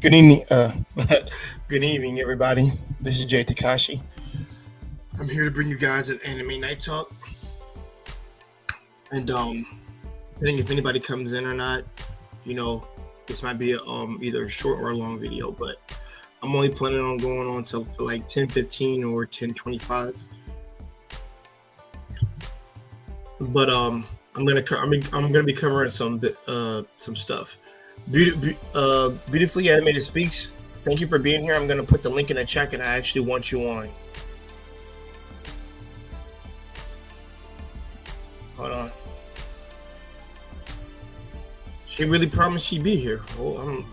Good evening, good evening, everybody. This is Jay Takashi. I'm here to bring you guys an anime night talk, and depending if anybody comes in or not, this might be either a short or a long video, but I'm only planning on going on till for like 10:15 or 10:25. But I'm gonna be covering some stuff. Beautifully Animated Speaks. Thank you for being here. I'm gonna put the link in the chat, and I actually want you on. Hold on. She really promised she'd be here. Oh, I'm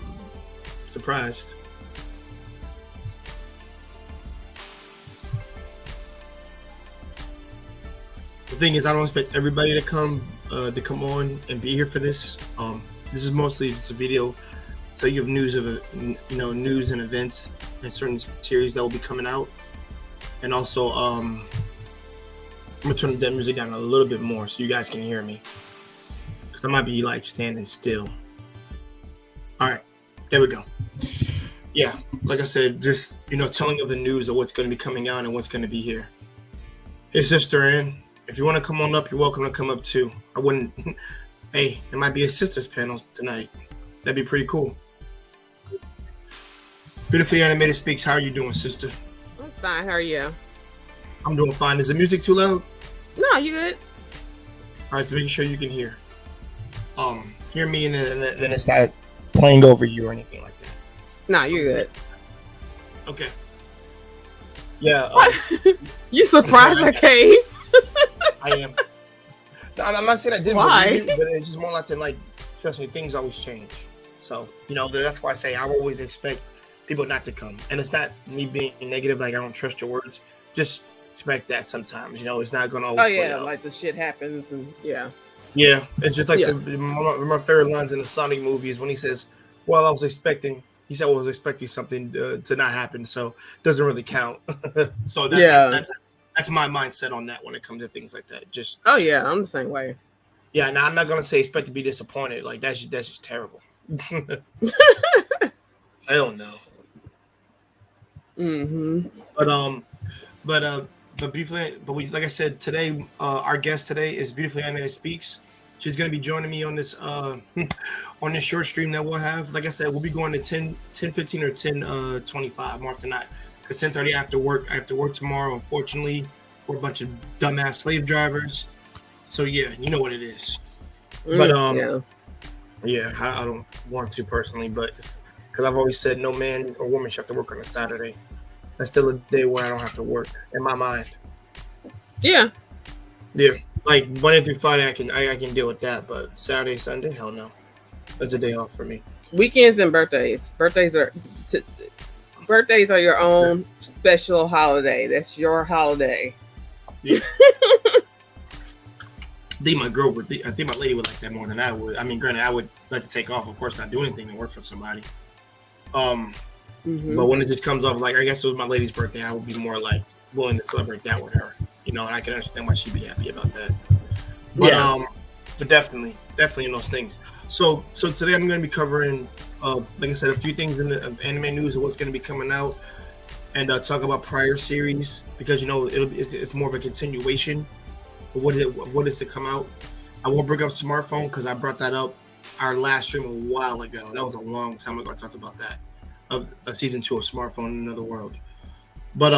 surprised. The thing is, I don't expect everybody to come on and be here for this. This is mostly just a video, so you have news and events and certain series that will be coming out, and also I'm gonna turn the music down a little bit more so you guys can hear me, because I might be like standing still. All right, there we go. Yeah, like I said, just telling of the news of what's going to be coming out and what's going to be here. Hey, Sister Ann, if you want to come on up, you're welcome to come up too. I wouldn't. Hey, it might be a sisters panel tonight. That'd be pretty cool. Beautifully Animated Speaks. How are you doing, sister? I'm fine. How are you? I'm doing fine. Is the music too loud? No, you good. All right, so making sure you can hear. Hear me, and then it's not playing over you or anything like that. No, you're good. Okay. Yeah. You surprised I came? I am. I'm not saying I didn't. Why? But it's just more like, trust me, things always change. So, that's why I say I always expect people not to come. And it's not me being negative, like I don't trust your words. Just expect that sometimes. It's not going to always play out. Like the shit happens and yeah. Yeah, it's just like one of my favorite lines in the Sonic movie is when he says, well, I was expecting something to not happen, so it doesn't really count. So that's my mindset on that when it comes to things like that. Just I'm the same way. Yeah, now I'm not gonna say expect to be disappointed. Like that's just terrible. Hell no. Mm-hmm. But beautifully, like I said today, our guest today is Beautifully Animated Speaks. She's gonna be joining me on this on this short stream that we'll have. Like I said, we'll be going to 10:15 or 10:25 mark tonight. Because 10:30 I have to work tomorrow, unfortunately, for a bunch of dumbass slave drivers. So yeah, you know what it is. But I don't want to personally, but because I've always said no man or woman should have to work on a Saturday. That's still a day where I don't have to work in my mind. Yeah. Yeah. Like Monday through Friday, I can deal with that, but Saturday, Sunday, hell no. That's a day off for me. Weekends and birthdays. Birthdays are your own special holiday. That's your holiday. Yeah. I think my lady would like that more than I would. I mean, granted, I would like to take off, of course, not do anything to work for somebody. But when it just comes off, like I guess it was my lady's birthday, I would be more like willing to celebrate that with her. And I can understand why she'd be happy about that. But but definitely in those things. So today I'm going to be covering, like I said, a few things in the anime news of what's going to be coming out, and talk about prior series because it's more of a continuation of what is to come out. I won't bring up smartphone because I brought that up our last stream a while ago. That was a long time ago. I talked about that of season 2 of Smartphone in Another World. But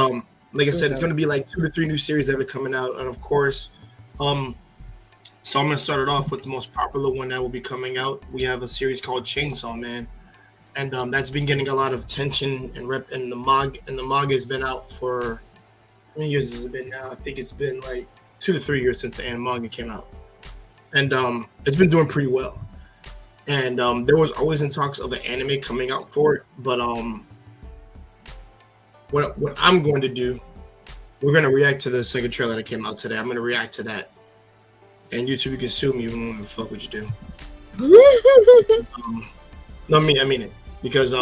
like I said, it's going to be like 2 to 3 new series that are coming out, and of course, so I'm going to start it off with the most popular one that will be coming out. We have a series called Chainsaw Man, and that's been getting a lot of attention and the manga has been out for how many years has it been now? I think it's been like 2 to 3 years since the manga came out, and it's been doing pretty well. And there was always in talks of the anime coming out for it, but what I'm going to do, we're going to react to the second trailer that came out today. I'm going to react to that. And YouTube, you can sue me even when the fuck would you do. No, I mean it. Because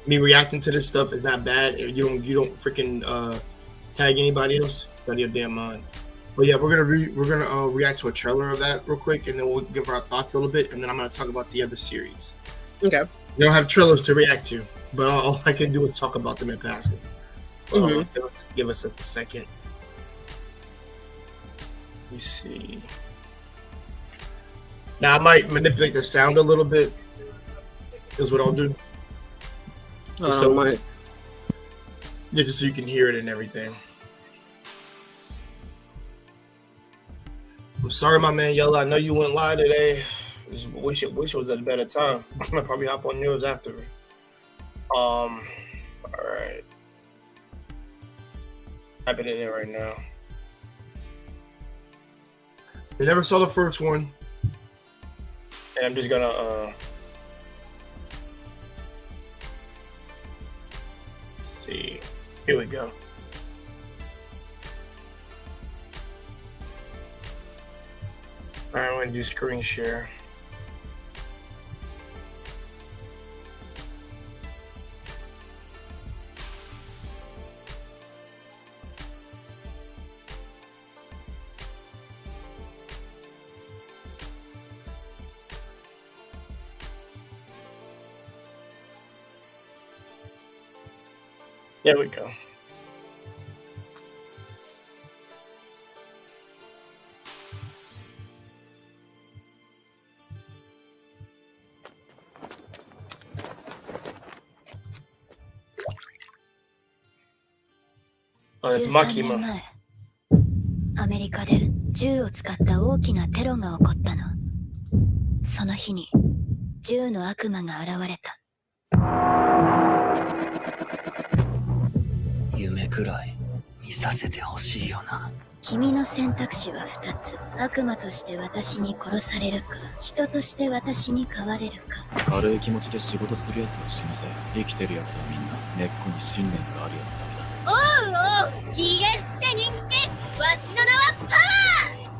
me reacting to this stuff is not bad. If you don't freaking tag anybody else, out of your damn mind. But yeah, we're gonna react to a trailer of that real quick, and then we'll give our thoughts a little bit, and then I'm gonna talk about the other series. Okay. They don't have trailers to react to, but all I can do is talk about them in passing. Give us a second. Let me see. Now I might manipulate the sound a little bit. Is what I'll do. Just so you can hear it and everything. I'm sorry, my man Yella. I know you went live today. Wish it was at a better time. I'm gonna probably hop on yours after. All right. Typing it in right now. I never saw the first one, and I'm just gonna see. Here we go. All right, I'm gonna do screen share. There we go. Oh, it's 13年前、アメリカで銃を使った大きなテロが起こったの。その日に銃の悪魔が現れた。夢くらい見させてほしいよな。君の選択肢は2つ。悪魔として私に殺されるか、人として私に変われるか。軽い気持ちで仕事するやつは死なせ、生きてるやつはみんな根っこに信念があるやつだけだ。おうおう、気がして人間、わしの名はパワ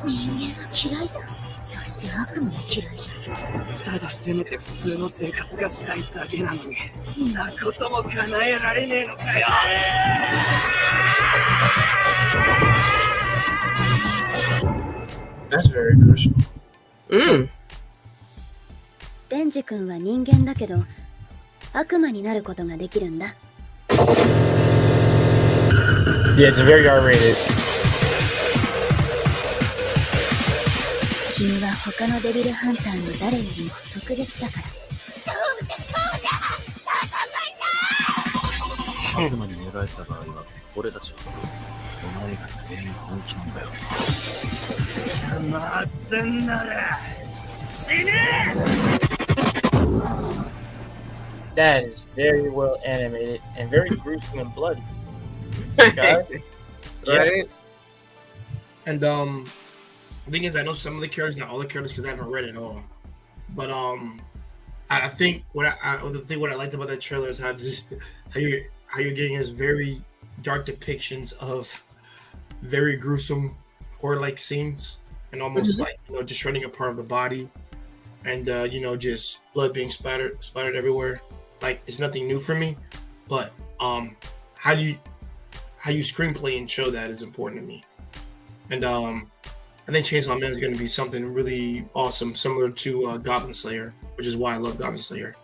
ー。人間は嫌いじゃん。そして悪魔も嫌いじゃん。ただせめて普通の生活がしたいだけなのに、なことも叶えられねえのかよ。That's very crucial. デンジ君は人間だけど、悪魔になることができるんだ。Yeah, it's very R-rated. 君は他のデビルハンターの誰よりも特別だから。そうだそうだ、悪魔に狙られた場合は俺たちは殺す。お前が全員本気なんだよ。邪魔すんなら死ね。 That is very well animated and very gruesome and bloody. Okay? Right? And the thing is, I know some of the characters, not all the characters, because I haven't read it all. But I think what I liked about that trailer is how you're getting is very dark depictions of very gruesome horror-like scenes, and almost like just shredding a part of the body, and just blood being splattered everywhere. Like, it's nothing new for me, but how you screenplay and show that is important to me. And I think Chainsaw Man is going to be something really awesome, similar to Goblin Slayer, which is why I love Goblin Slayer,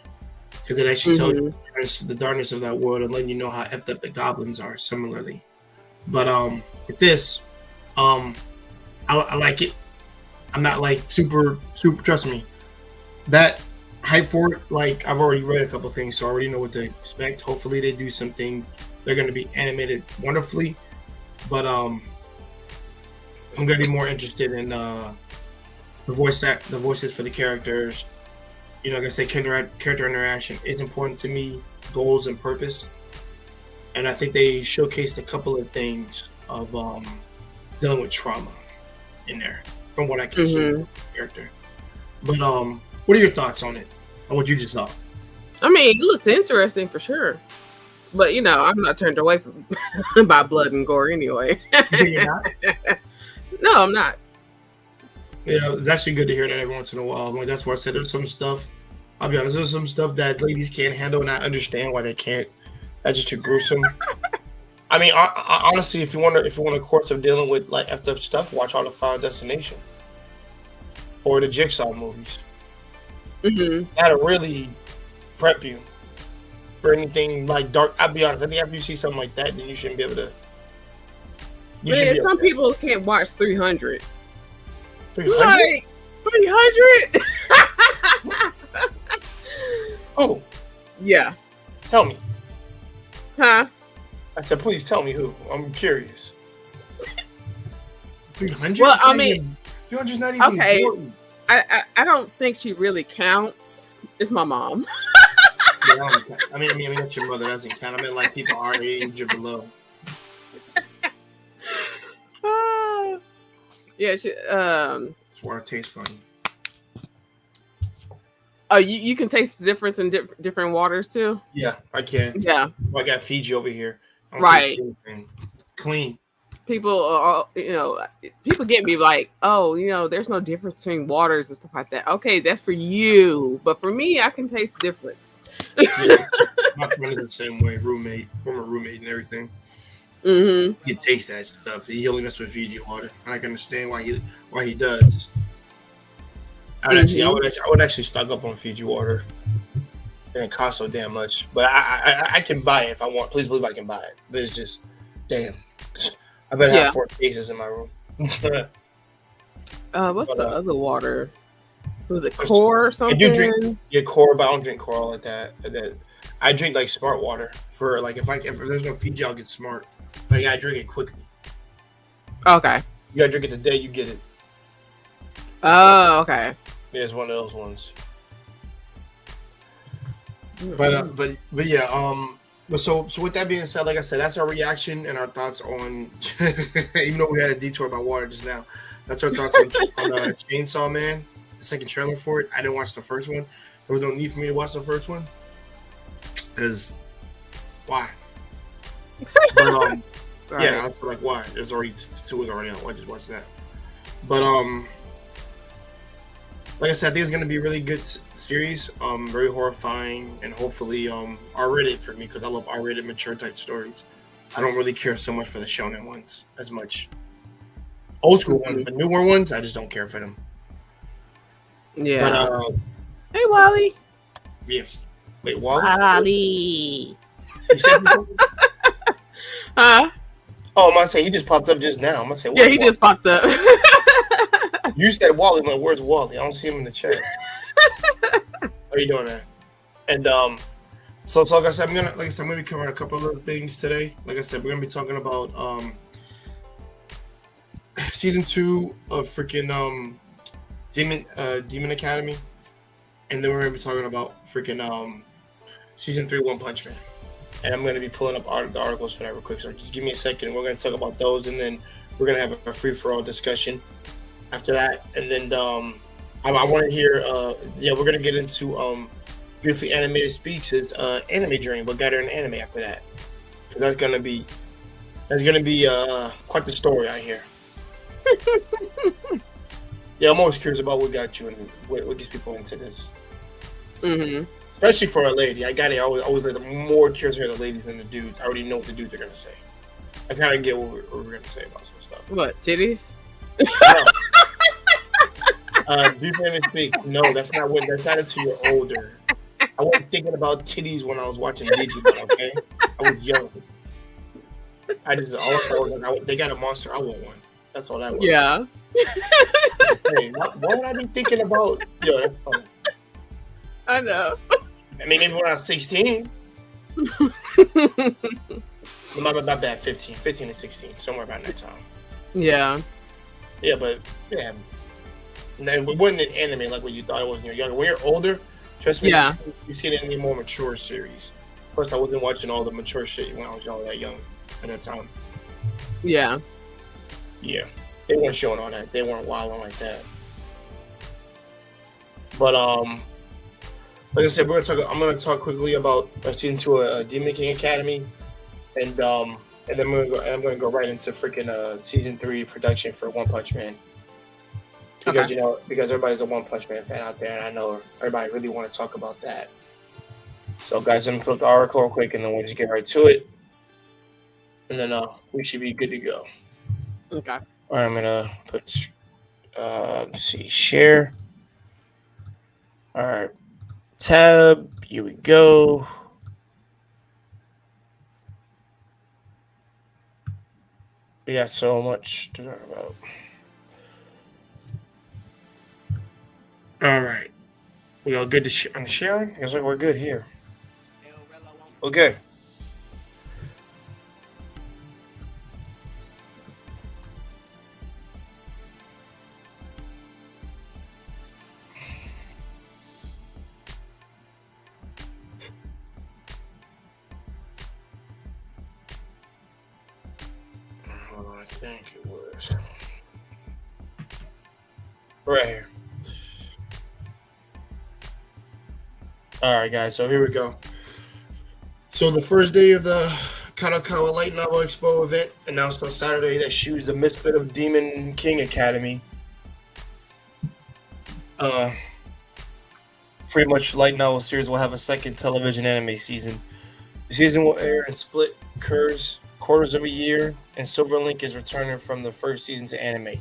because it actually tells you the darkness of that world and letting you know how effed up the goblins are similarly. But with this, I like it. I'm not like super. Trust me, that hype for it. Like, I've already read a couple things, so I already know what to expect. Hopefully, they do some things. They're going to be animated wonderfully, but I'm going to be more interested in the voices for the characters. Like I said, character interaction is important to me. Goals and purpose, and I think they showcased a couple of things of dealing with trauma in there, from what I can see in the character. But what are your thoughts on it? On what you just saw? I mean, it looks interesting for sure, but I'm not turned away from by blood and gore anyway. You're not? No, I'm not. Yeah, it's actually good to hear that every once in a while. Like, that's why I said there's some stuff. I'll be honest, there's some stuff that ladies can't handle, and I understand why they can't. That's just too gruesome. I mean, honestly, if you want a course of dealing with like effed up stuff, watch all the Final Destination or the Jigsaw movies. That'll really prep you for anything like dark. I'll be honest. I think after you see something like that, then you shouldn't be able to. Man, some people can't watch 300. 300? Like 300? Oh, yeah. tell me. Huh? I said, please tell me who. I'm curious. 300? Well, I mean, 300's not even okay. important. I don't think she really counts. It's my mom. Yeah, I mean, that's your mother doesn't count. I mean, like people our age or below. Yeah, she. This water tastes funny. Oh, you can taste the difference in different waters too. Yeah, I can. Yeah, I got Fiji over here. I don't right. taste anything. Clean. People are, people get me like, oh, there's no difference between waters and stuff like that. Okay, that's for you, but for me, I can taste the difference. Yeah, my friend is the same way. Former roommate, and everything. Mm-hmm. He can taste that stuff. He only messes with Fiji water, and I can understand why he does. I would actually stock up on Fiji water. It didn't cost so damn much, but I can buy it if I want. Please believe I can buy it. But it's just, damn. I better have 4 cases in my room. What's the other water? Was it Core or something? I do drink Core, but I don't drink Core like that. I drink like Smart water for like if there's no Fiji, I'll get Smart. But yeah, I drink it quickly. Okay. You gotta drink it the day you get it. Oh, okay. Yeah, it's one of those ones. But yeah, but so with that being said, like I said, that's our reaction and our thoughts on. Even though we had a detour about water just now, that's our thoughts on Chainsaw Man, the second trailer for it. I didn't watch the first one. There was no need for me to watch the first one because why? But, right. Yeah, I feel like why? There's already 2 is already out. Why just watch that? But like I said, I think it's gonna be a really good series. Very horrifying and hopefully R-rated for me because I love R-rated mature type stories. I don't really care so much for the shonen ones as much. Old school ones, but newer ones, I just don't care for them. Yeah. But, hey, Wally. Yeah. Wait, Wally? Wally. You said Huh? Oh, I'm gonna say he just popped up just now. I'm gonna say, yeah, he Wally? Just popped up. You said Wally. Like, where's Wally? I don't see him in the chat. How are you doing, man? And so like I said, I'm gonna be covering a couple of other things today. Like I said, we're gonna be talking about season 2 of freaking Demon Academy, and then we're gonna be talking about freaking season 3 One Punch Man. And I'm gonna be pulling up the articles for that real quick. So just give me a second. We're gonna talk about those, and then we're gonna have a free for all discussion after that. And then I want to hear. We're gonna get into Beautifully Animated Speaks' anime journey. What got her in anime after that? Because that's gonna be quite the story, I hear. Yeah, I'm always curious about what got you and what gets people into this. Mm-hmm. Especially for a lady. I always like more curious to hear the ladies than the dudes. I already know what the dudes are gonna say. I kind of get what we're gonna say about some stuff. What, titties? Do you hear me speak? No, that's not until you're older. I wasn't thinking about titties when I was watching Digimon, okay? I was young. They got a monster, I want one. That's all that was. Yeah. What would I be thinking about? Yo, that's funny. I know. I mean, maybe when I was 16. Not bad, 15 to 16, somewhere around that time. Yeah. Yeah, but yeah. It wasn't an anime like what you thought it was when you're younger. When you're older, trust me, you've seen any more mature series. First, I wasn't watching all the mature shit when I was that young at that time. Yeah. Yeah. They weren't showing all that. They weren't wilding like that. But like I said, I'm gonna talk quickly about season 2 of Demon King Academy, and then I'm gonna go right into freaking season 3 production for One Punch Man. Because because everybody's a One Punch Man fan out there, and I know everybody really want to talk about that. So guys, let me put up the article real quick, and then we'll just get right to it, and then we should be good to go. Okay. All right, I'm gonna put let's see, share. All right. tab. Here we go. We got so much to talk about. All right. We all good on the sharing? Looks like we're good here. Okay. I think it was right here. All right, guys. So here we go. So the first day of the Kadokawa Light Novel Expo event announced on Saturday that she was the Misfit of Demon King Academy. Pretty much light novel series will have a second television anime season. The season will air in split quarters of a year, and Silverlink is returning from the first season to anime.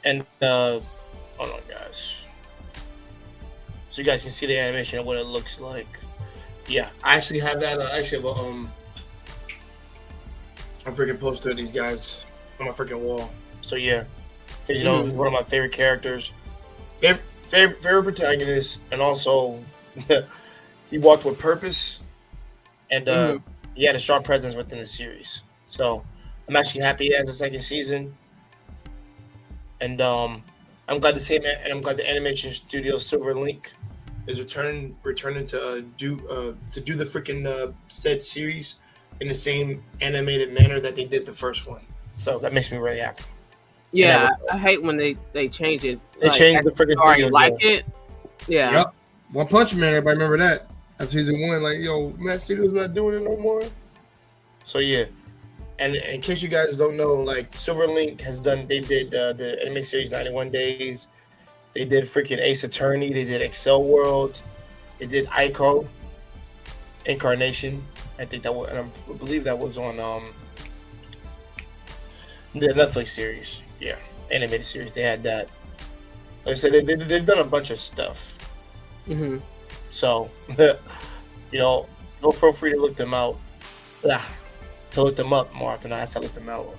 And hold on, guys. So you guys can see the animation of what it looks like. Yeah, I actually have that. I actually have a freaking poster of these guys on my freaking wall. So yeah, because you know, one of my favorite characters, favorite protagonist, and also he walked with purpose, and he had a strong presence within the series. So I'm actually happy he has a second season, and I'm glad to say that, and I'm glad the animation studio Silverlink is returning to do the freaking said series in the same animated manner that they did the first one. So that makes me really happy. Yeah, I hate when they change it. They changed the freaking studio. Like it. Yeah. Yep. One Punch Man, everybody remember that. That's season 1. Like, yo, Matt Studio's not doing it no more. So yeah. And in case you guys don't know, like Silverlink they did the anime series 91 Days. They did freaking Ace Attorney. They did Excel World. They did Ico Incarnation. I think that was, and I believe that was on the Netflix series. Yeah, animated series. They had that. Like I said, they've done a bunch of stuff. Mm-hmm. So, you know, feel free to look them out. To look them up more often. I said look them out.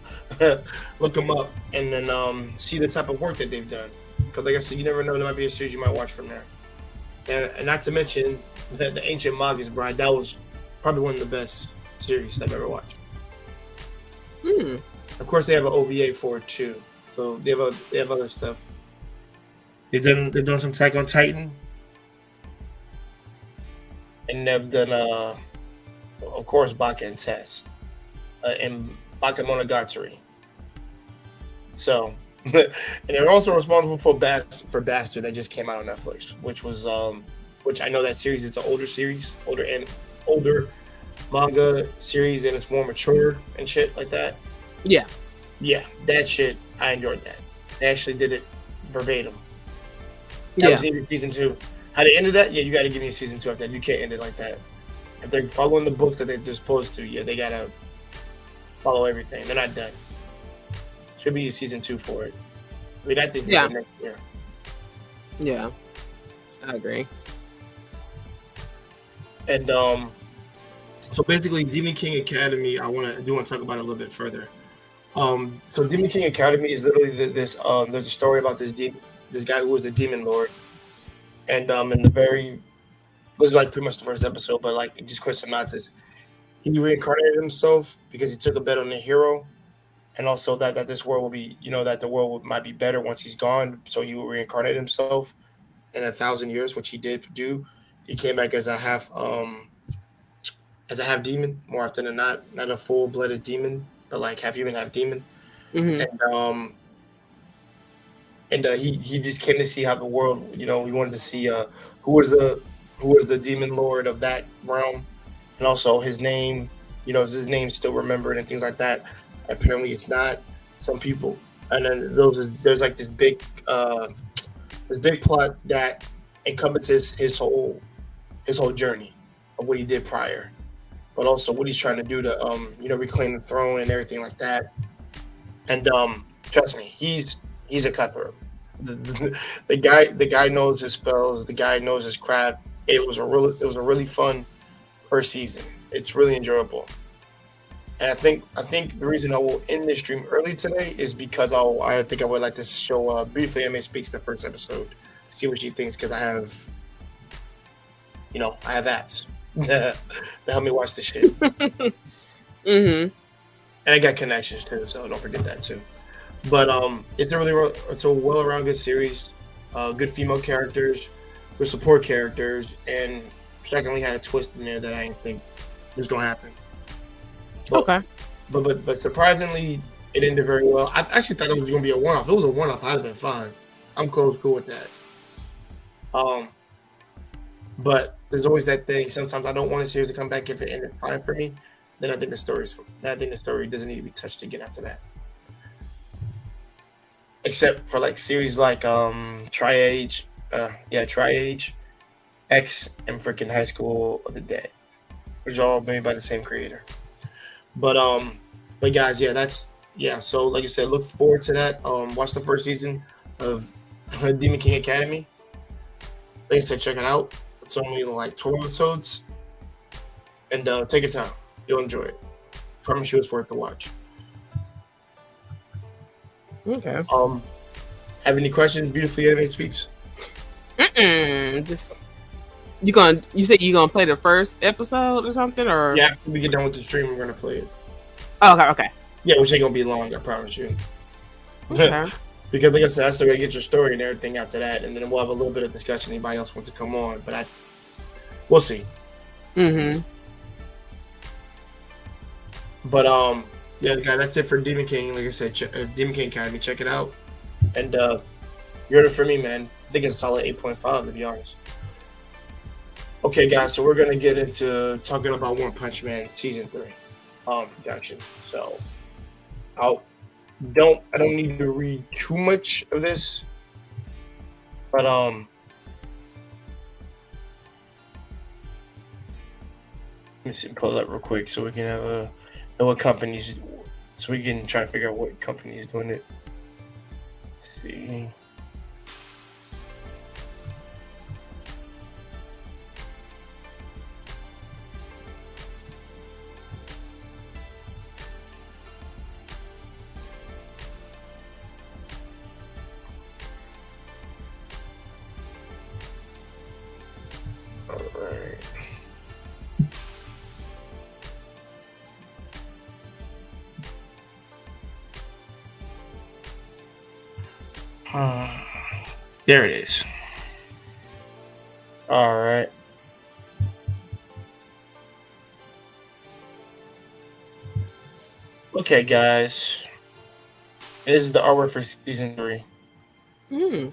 Look them up and then see the type of work that they've done. Because like I said, you never know, there might be a series you might watch from there. And not to mention the Ancient Magus Bride. That was probably one of the best series I've ever watched. Of course, they have an OVA for it too. So they have other stuff. They've done some Attack on Titan. And they've done of course Baka and Test. And Bakemonogatari. So and they're also responsible for Bastard that just came out on Netflix, which was which I know that series is an older manga series, and it's more mature and shit like that. Yeah, that shit I enjoyed that. They actually did it verbatim. That was even season 2. How they ended that? Yeah, you got to give me a season 2 of that. You can't end it like that. If they're following the books that they're supposed to, yeah, they gotta follow everything. They're not done. Should be a season 2 for it. I mean, I think next year. Yeah, I agree. And so basically, Demon King Academy. I want to talk about it a little bit further. So Demon King Academy is literally this. There's a story about this guy who was the Demon Lord, and in the very, this is like pretty much the first episode, but like just quick synopsis. He reincarnated himself because he took a bet on the hero. And also that this world will be, that the world might be better once he's gone. So he will reincarnate himself in 1,000 years, which he did do. He came back as a half demon, more often than not a full-blooded demon, but like half human, half demon. Mm-hmm. And he just came to see how the world, he wanted to see who was the demon lord of that realm, and also his name, is his name still remembered and things like that. Apparently it's not. Some people, and then there's like this big plot that encompasses his whole journey of what he did prior, but also what he's trying to do to reclaim the throne and everything like that. And trust me, he's a cutthroat. The guy knows his spells. The guy knows his craft. it was a really fun first season. It's really enjoyable. And I think the reason I will end this stream early today is because I think I would like to show briefly Emma Speaks the first episode, see what she thinks, because I have apps that help me watch this shit. Mm-hmm. And I got connections too, so don't forget that too. But it's a well-rounded series, good female characters, good support characters, and secondly had a twist in there that I didn't think was gonna happen. But, Okay. But surprisingly, it ended very well. I actually thought it was gonna be a one-off. If it was a one-off, I'd have been fine. I'm cool with that. But there's always that thing. Sometimes I don't want a series to come back if it ended fine for me. Then I think the story doesn't need to be touched again after that. Except for like series like Tri-Age, X, and freaking High School of the Dead, which are all made by the same creator. But guys, so like I said, look forward to that. Watch the first season of Demon King Academy. Like I said, check it out. It's only like 12 episodes, and take your time. You'll enjoy it. Promise you, it's worth the watch. Okay. Have any questions? Beautifully Anime Speaks. Just you said you're gonna play the first episode or something, or Yeah, after we get done with the stream, we're gonna play it. Oh, okay. Yeah, which ain't gonna be long, I promise you. Okay. Because like I said, I still gotta get your story and everything after that, and then we'll have a little bit of discussion. Anybody else wants to come on, but we'll see. Mm-hmm. But yeah, guys, that's it for Demon King. Like I said, Demon King Academy, check it out. And you heard it from me, man. I think it's a solid 8.5 to be honest. Okay, guys, so we're gonna get into talking about One Punch Man season 3 production. So I don't need to read too much of this, but let me see, pull it up real quick so we can have know what companies, so we can try to figure out what company is doing it. Let's see. All right. There it is. All right. Okay, guys. This is the artwork for season 3. Hmm.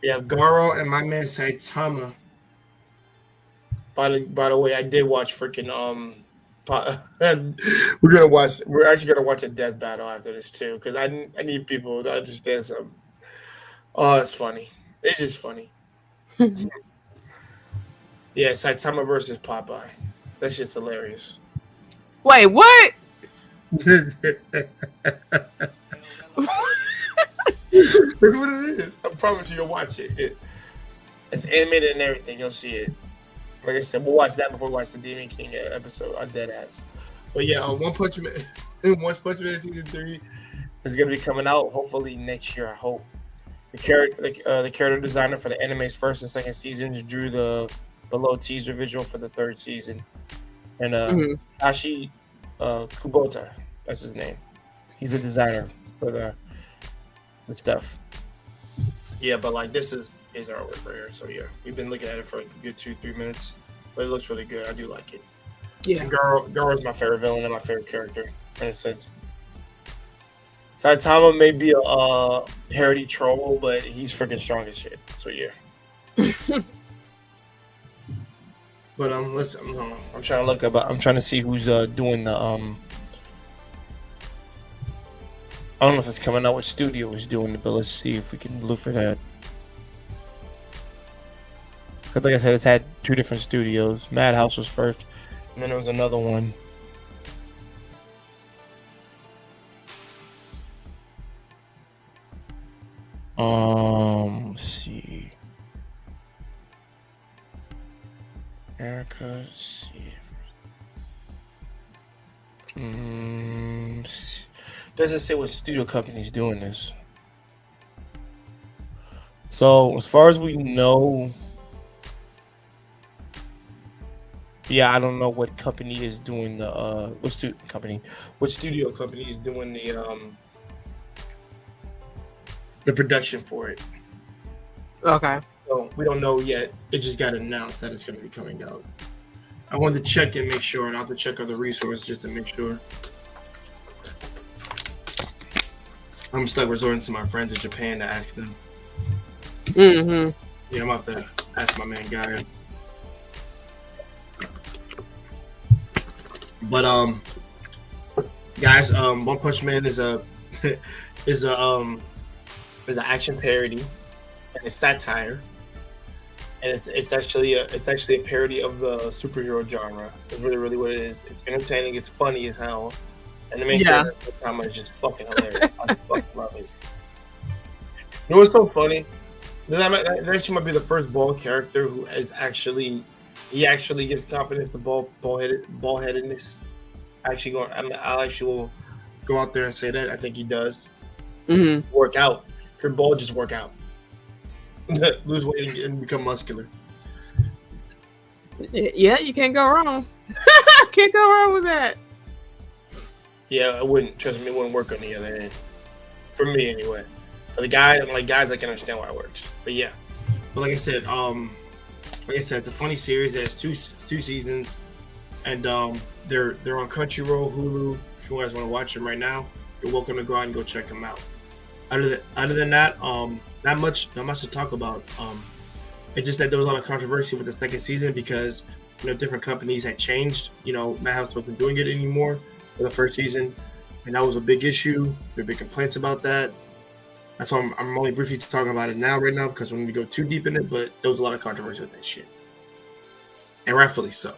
We have Garo and my man Saitama. By the way, I did watch freaking we're actually gonna watch a death battle after this too, because I need people to understand something. Oh, it's funny. It's just funny. Yeah, Saitama versus Popeye. That shit's hilarious. Wait, what? Look what it is. I promise you'll watch it. It's animated and everything. You'll see it. Like I said, we'll watch that before we watch the Demon King episode on Deadass. But yeah, One Punch Man season 3 is gonna be coming out hopefully next year. I hope. The character designer for the anime's first and second seasons drew the below teaser visual for the third season, and Tashi Kubota, that's his name. He's the designer for the stuff. Yeah, but like this is his artwork right here. So yeah, we've been looking at it for like a good 2-3 minutes, but it looks really good. I do like it. Yeah, Garo is my favorite villain and my favorite character in a sense. Saitama may be a parody troll, but he's freaking strong as shit. So yeah. But I'm trying to look up. I'm trying to see who's doing the I don't know if it's coming out. What studio is doing it, but let's see if we can look for that. Because like I said, it's had 2 different studios. Madhouse was first, and then there was another one. Let's see. Let's see. Doesn't say what studio company is doing this. So as far as we know, yeah, I don't know what company is doing the what studio company is doing the production for it. Okay. So we don't know yet. It just got announced that it's going to be coming out. I wanted to check and make sure, and I'll have to check other resources just to make sure. I'm stuck resorting to my friends in Japan to ask them. Mm-hmm. Yeah, I'm gonna have to ask my man Guy. But guys, One Punch Man is an action parody, and it's satire, and it's actually a parody of the superhero genre. It's really what it is. It's entertaining. It's funny as hell, and the main character at the time is just fucking hilarious. I fucking love it. You know what's so funny? That actually might be the first bald character who is actually gives confidence to bald-headedness. I actually will go out there and say that I think he does. Mm-hmm. Work out. If you're bald, just work out. Lose weight and become muscular. Yeah, you can't go wrong. Can't go wrong with that. Yeah, I wouldn't. Trust me, it wouldn't work on the other end. For me, anyway. For the guys, I can understand why it works. But yeah. But like I said, it's a funny series. It has two seasons, and they're on Crunchyroll, Hulu. If you guys want to watch them right now, you're welcome to go out and go check them out. Other than that, not much to talk about. It's just that there was a lot of controversy with the second season because different companies had changed. Madhouse wasn't doing it anymore for the first season, and that was a big issue. There were big complaints about that. That's why I'm only briefly talking about it right now because when we go too deep in it, but there was a lot of controversy with that shit, and rightfully so.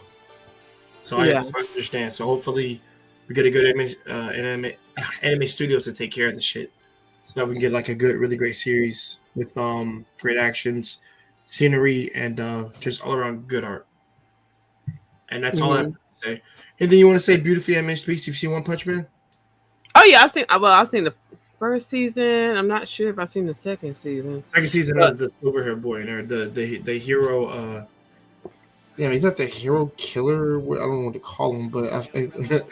So I understand. So hopefully we get a good anime studios to take care of the shit, so that we can get like a good, really great series with great actions, scenery, and just all around good art. And that's all I have to say. Anything you want to say? Beautifully animated speaks. You've seen One Punch Man? Oh yeah, I've seen the first season. I'm not sure if I've seen the second season. Second season was the silver hair boy, and the hero. He's not the hero killer. I don't know what to call him, but I think the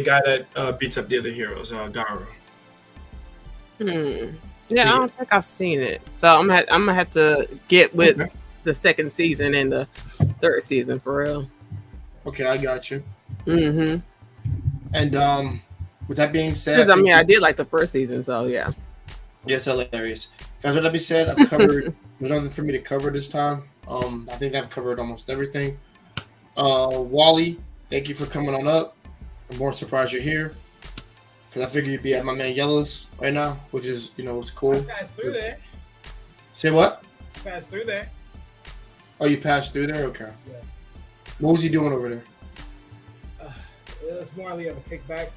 guy that beats up the other heroes, Garo. Yeah, I don't think I've seen it, so I'm gonna have to get with the second season and the third season for real. Okay, I got you. Mm-hmm. And with that being said, I did like the first season, so yeah. Yes, hilarious. Guys, with that being said, I've covered. There's nothing for me to cover this time. I think I've covered almost everything. Wally, thank you for coming on up. I'm more surprised you're here because I figured you'd be at my man Yellow's right now, which is it's cool. I passed through there. Say what? Passed through there. Oh, you passed through there? Okay. Yeah. What was he doing over there? It's more like a kickback.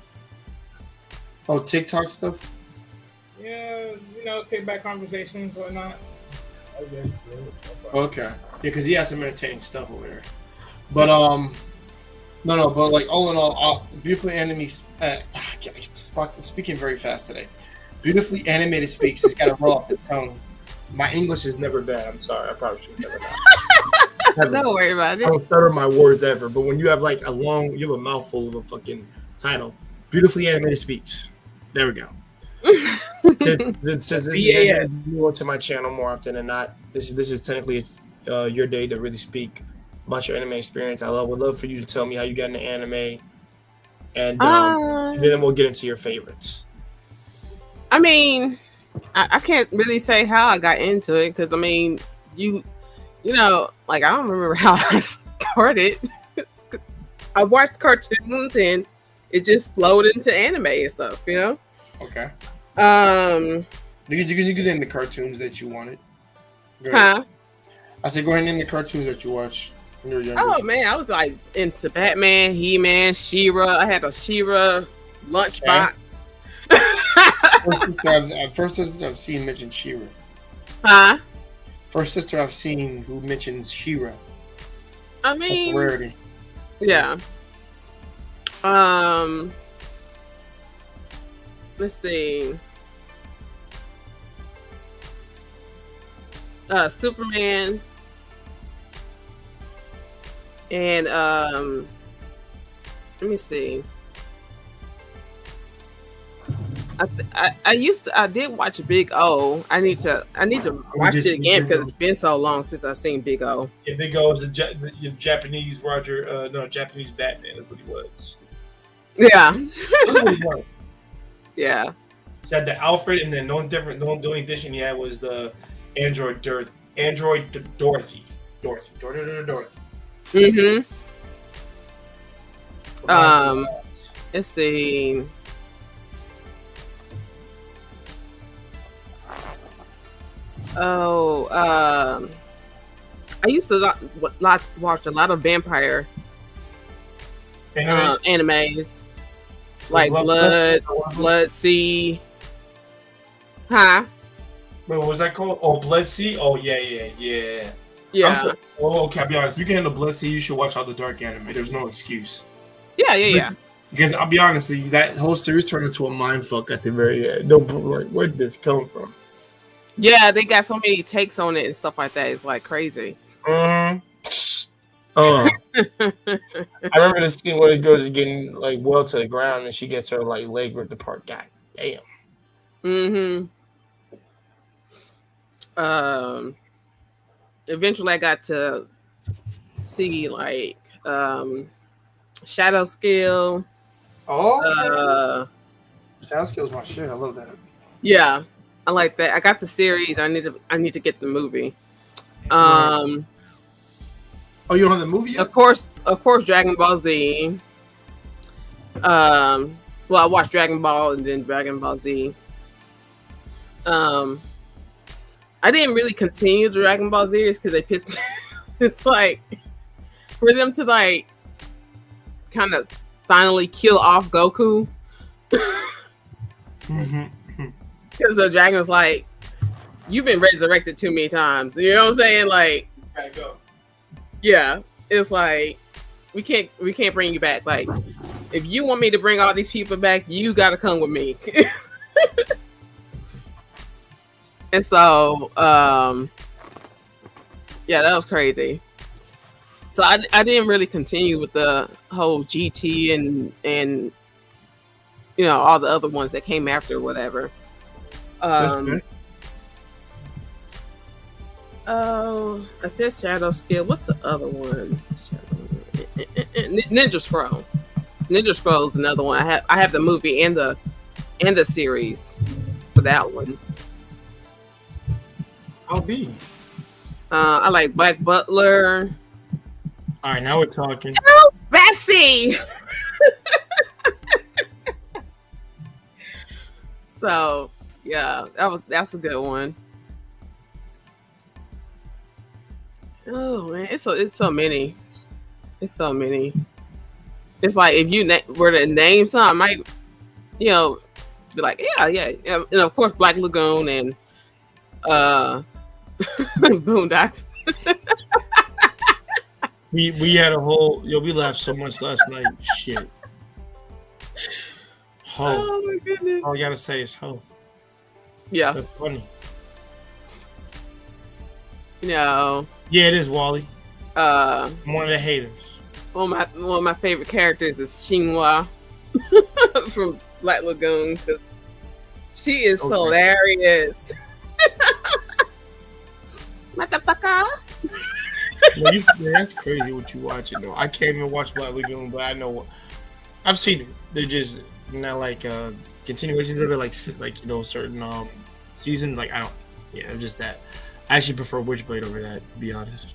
Oh, TikTok stuff? Yeah, kickback conversations, whatnot. I guess. Okay. Yeah, because he has some entertaining stuff over there. But but like all in all, beautifully animated. Speaking very fast today. Beautifully animated speaks. It's got to roll off the tongue. My English is never bad. I'm sorry. I probably should never bad. Don't worry about it. I don't stutter my words ever. But when you have like you have a mouthful of a fucking title. Beautifully animated speech. There we go. Since you to my channel more often than not, this is technically your day to really speak about your anime experience. Would love for you to tell me how you got into anime, and then we'll get into your favorites. I mean, I can't really say how I got into it because I mean, like I don't remember how I started. I watched cartoons and it just flowed into anime and stuff, Okay. You can name the cartoons that you wanted. Huh? I said go ahead and name the cartoons that you watched when you were younger. Oh man, I was like into Batman, He-Man, She-Ra. I had a She-Ra lunchbox. First sister I've seen mention She-Ra. Huh? First sister I've seen who mentions She-Ra. I That's a mean, rarity. yeah. Let's see. Superman and let me see. I did watch Big O. I need to watch it again because it's been so long since I've seen Big O. If it goes the Japanese Japanese Batman is what he was. Yeah. That's what he was. Yeah. He had the Alfred, and then the only addition he had was the Android Dorothy. Mm-hmm. Let's see. I used to watch a lot of vampire animes, like Blood Sea. Huh? Wait, what was that called? Oh, Blood Sea? Oh, yeah. Yeah. Okay, I'll be honest. If you can handle Blood Sea, you should watch all the dark anime. There's no excuse. Yeah. Because I'll be honest, that whole series turned into a mindfuck at the very end. No, like, where did this come from? Yeah, they got so many takes on it and stuff like that. It's like crazy. I remember the scene where the girl is getting like well to the ground and she gets her like leg ripped apart. God damn. Mm-hmm. Eventually I got to see like Shadow Skill. Oh, Shadow Skill's my shit. I love that. Yeah, I like that. I got the series. I need to get the movie. Oh, you don't have the movie yet? Of course, Dragon Ball Z. Well, I watched Dragon Ball and then Dragon Ball Z. I didn't really continue the Dragon Ball Z because they pissed. It's like for them to like kind of finally kill off Goku. Because the dragon was like, "You've been resurrected too many times." You know what I'm saying? Like, gotta go. Yeah, it's like we can't bring you back. Like, if you want me to bring all these people back, you gotta come with me. And so, yeah, that was crazy. So I didn't really continue with the whole GT and you know all the other ones that came after, whatever. Oh, I said Shadow Skill. What's the other one? Ninja Scroll. Ninja Scroll is another one. I have the movie and the series for that one. I'll be. I like Black Butler. All right, now we're talking. Oh, Bessie. So yeah, that's a good one. Oh man, it's so many. It's so many. It's like if you were to name some, I might, be like, yeah, and of course Black Lagoon and Boondocks. We had a whole we laughed so much last night. Shit. Ho. Oh my goodness. All I gotta say is ho. Yeah. That's funny. Yeah, it is Wally. I'm one of the haters. One of my favorite characters is Shinhwa from Black Lagoon because she is hilarious. Motherfucker. That's crazy what you watching though. I can't even watch Black Lagoon, but I know what I've seen it. They're just not like continuations of it, like certain seasons. Like it's just that. I actually prefer Witchblade over that, to be honest.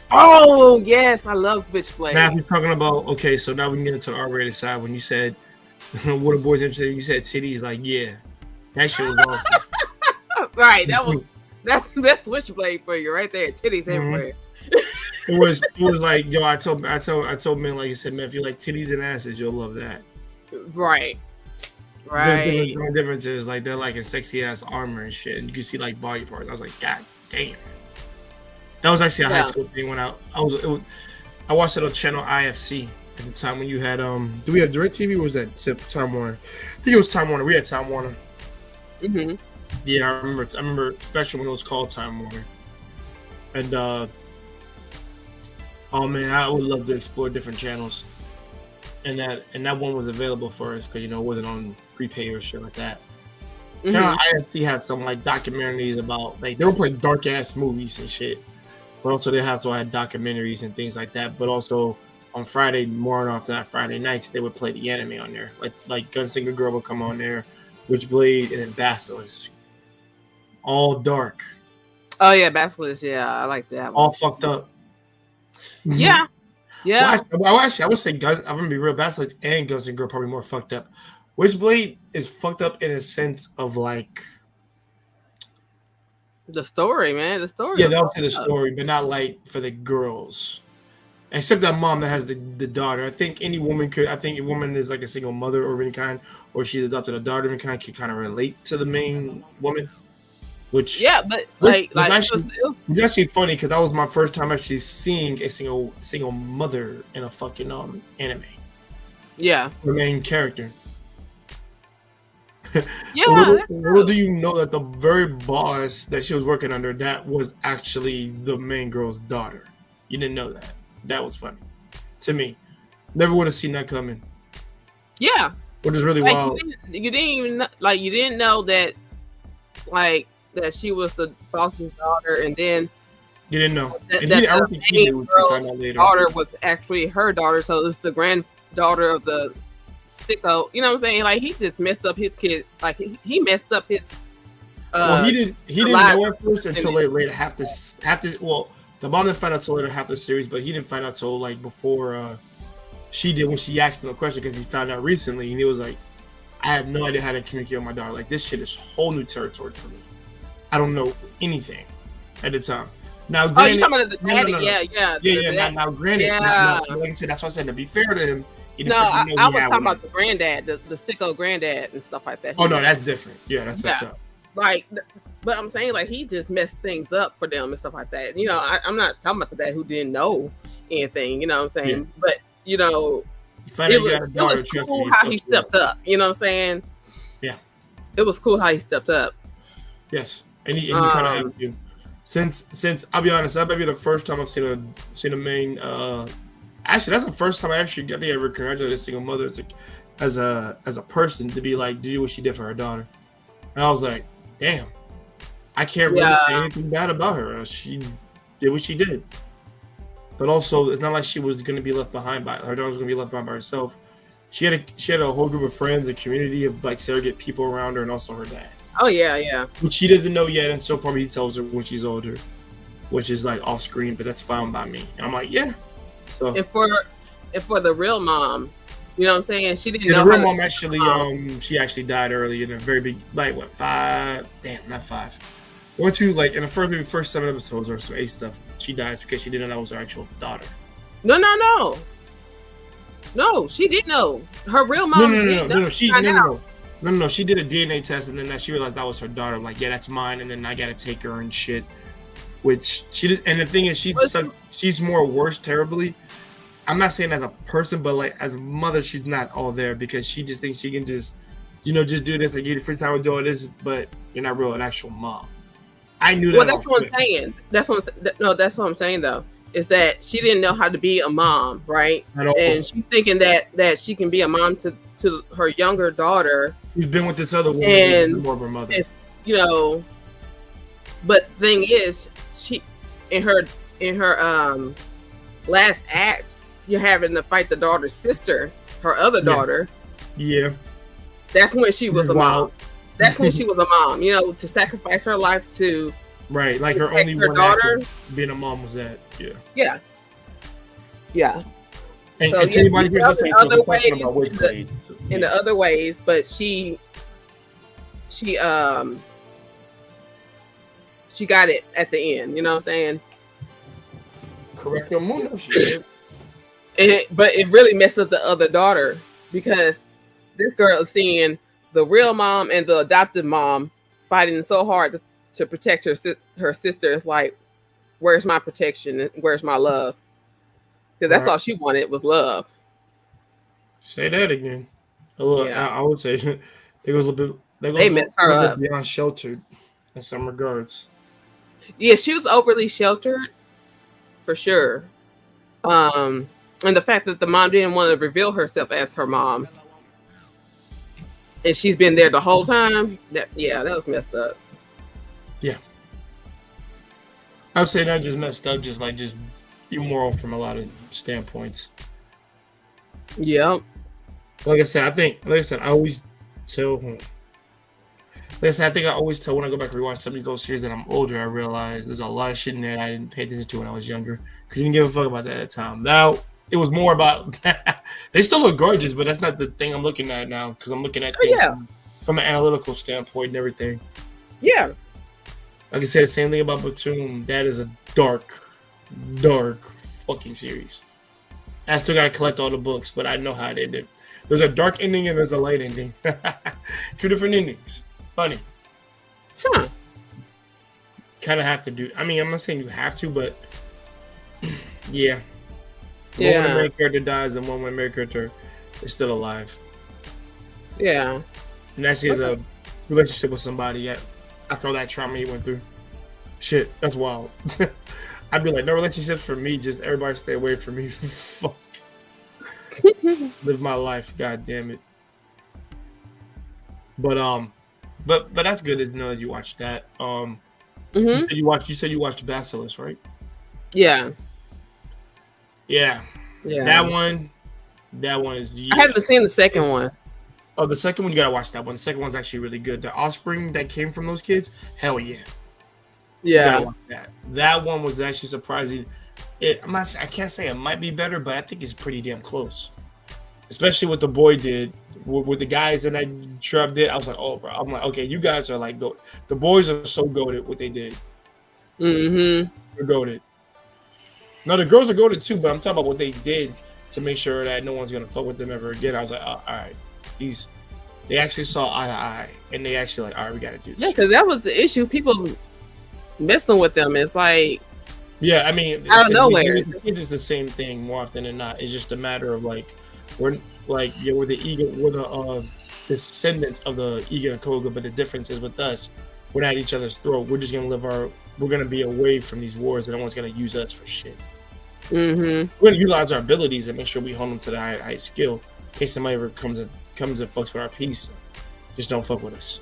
Oh yes, I love Witchblade. Now we're talking about so now we can get into the R-rated side. When you said what a boy's interested in, you said titties. Like that shit was awesome. Right, that's Witchblade for you right there. Titties everywhere. It was like I told men, like you said, man, if you like titties and asses, you'll love that. Right. The difference is like they're like in sexy ass armor and shit, and you can see like body parts. I was like, God damn. That was actually a high school thing when I watched it on channel IFC at the time when you had do we have DirecTV or was that Time Warner? I think it was Time Warner. We had Time Warner. Mm-hmm. Yeah, I remember especially when it was called Time Warner. And oh man, I would love to explore different channels. And that one was available for us because it wasn't on prepay or shit like that. Mm-hmm. Channel IFC had some like documentaries about like they were playing dark ass movies and shit. But also they also had documentaries and things like that. But also on Friday morning after that Friday nights they would play the anime on there. Like Gunslinger Girl would come on there, Witchblade, and then Basilisk. All dark. Oh yeah, Basilisk. Yeah, I like that one. All fucked up. Yeah. Yeah. Well, actually, I would say I'm gonna be real. Basilisk and Gunslinger Girl probably more fucked up. Witchblade is fucked up in a sense of like the story, man. The story. Yeah, they'll say the story, but not like for the girls. Except that mom that has the daughter. I think any woman could. I think a woman is like a single mother or any kind, or she's adopted a daughter of any kind, can kind of relate to the main woman. Which but it's actually funny because that was my first time actually seeing a single mother in a fucking anime. Yeah, the main character. Yeah. Little do you know that the very boss that she was working under, that was actually the main girl's daughter. You didn't know that. That was funny to me. Never would have seen that coming. Yeah, which is really wild. You didn't even you didn't know that that she was the boss's daughter, and then you didn't know that the main girl's daughter was actually her daughter. So it's the granddaughter of the sicko. You know what I'm saying? Like he just messed up his kid. Like he messed up his. Well, he didn't know at first until later half this. Well, the mom didn't find out until later half the series, but he didn't find out until like before she did when she asked him a question because he found out recently, and he was like, "I have no idea how to communicate with my daughter. Like this shit is whole new territory for me. I don't know anything at the time." Now, granted, you talking about the daddy? No. Yeah. Now, granted, like I said, that's why I said to be fair to him. I was talking about the granddad, the sicko granddad and stuff like that. Oh no, that's different. Yeah, that's up. But I'm saying he just messed things up for them and stuff like that. I'm not talking about the dad who didn't know anything. You know what I'm saying? Yeah. But it was cool how he stepped up. You know what I'm saying? Yeah, it was cool how he stepped up. Yes, and you kind of have to. Since I'll be honest, that might be the first time I've seen a main. Actually, that's the first time I think I ever congratulated a single mother as a person to be like, do what she did for her daughter, and I was like, damn, I can't really say anything bad about her. She did what she did, but also it's not like she was going to be left behind by her daughter was going to be left behind by herself. She had a whole group of friends, a community of like surrogate people around her, and also her dad. Oh yeah. Which she doesn't know yet, and so probably he tells her when she's older, which is like off screen, but that's fine by me. And I'm like, yeah. So if for the real mom, you know what I'm saying? She didn't know. The real mom actually, she actually died early in a very big, like what 5? Damn, not 5. 1, 2, like in the first 7 episodes or some 8 stuff. She dies because she didn't know that was her actual daughter. No, she didn't know. Her real mom. No. She did a DNA test, and then she realized that was her daughter. I'm like, yeah, that's mine, and then I gotta take her and shit. Which she did, and the thing is, she's more worse terribly. I'm not saying as a person, but like as a mother, she's not all there because she just thinks she can just do this and get free time with doing this, but you're not really an actual mom. I knew that. Well, that's what I'm saying. That's what I'm saying though. Is that she didn't know how to be a mom, right? And she's thinking that she can be a mom to her younger daughter. Who's been with this other woman and more of her mother. It's, but the thing is, she in her last act, you're having to fight the daughter's sister, her other daughter. Yeah. That's when she was a mom. That's when she was a mom, to sacrifice her life to. Right, like her only one daughter being a mom was that, yeah. And so, to anybody who's listening to the question about Witchblade, in the other ways, but she got it at the end. You know what I'm saying? Correct your mundo, she did. But it really messed up the other daughter because this girl is seeing the real mom and the adopted mom fighting so hard to protect her sister. It's like, where's my protection? Where's my love? because that's Right. all she wanted was love. Say that again. A little, Yeah. I would say they go a little bit. They They go messed a her little up. bit beyond sheltered in some regards. Yeah, she was overly sheltered for sure. And the fact that the mom didn't want to reveal herself as her mom, and she's been there the whole time. That was messed up. I would say not just messed up, just immoral from a lot of standpoints. Yep. Like I said, I always tell. I think I always tell when I go back and rewatch some of these old series that I'm older, I realize there's a lot of shit in there I didn't pay attention to when I was younger because you didn't give a fuck about that at the time. Now it was more about they still look gorgeous, but that's not the thing I'm looking at now because I'm looking at things from an analytical standpoint and everything. Yeah. Like I said, the same thing about Platoon. That is a dark fucking series. I still gotta collect all the books, but I know how they did. There's a dark ending and there's a light ending. 2 different endings. Funny. Huh. Kind of have to do. I mean, I'm not saying you have to, but yeah. One when the main character dies and one when the main character is still alive. Yeah. And actually has a relationship with somebody after all that trauma he went through. Shit, that's wild. I'd be like, no relationships for me. Just everybody stay away from me. Fuck. Live my life. God damn it. But that's good to know that you watched that. You said you watched Basilisk, right? Yeah. Yeah. That one is. I haven't seen the second one. Oh, the second one, you gotta watch that one. The second one's actually really good. The offspring that came from those kids, hell yeah. You gotta watch that. That one was actually surprising. I can't say it might be better, but I think it's pretty damn close. Especially what the boy did with the guys that I shoved it. I was like, oh, bro. I'm like, okay, you guys are like, the boys are so goated what they did. Mm-hmm. They're goated. No, the girls are goated too, but I'm talking about what they did to make sure that no one's gonna fuck with them ever again. I was like, oh, all right. They actually saw eye to eye, and they actually like, all right, we got to do this. Yeah, because that was the issue. People messing with them. It's like, yeah, I mean, out of nowhere. It's just the same thing more often than not. It's just a matter of like, we're the descendants of the Iga and Koga, but the difference is with us, we're not at each other's throat. We're just gonna we're gonna be away from these wars, and no one's gonna use us for shit. Mm-hmm. We're gonna utilize our abilities and make sure we hold them to the high skill. In case somebody ever comes and fucks with our peace, just don't fuck with us.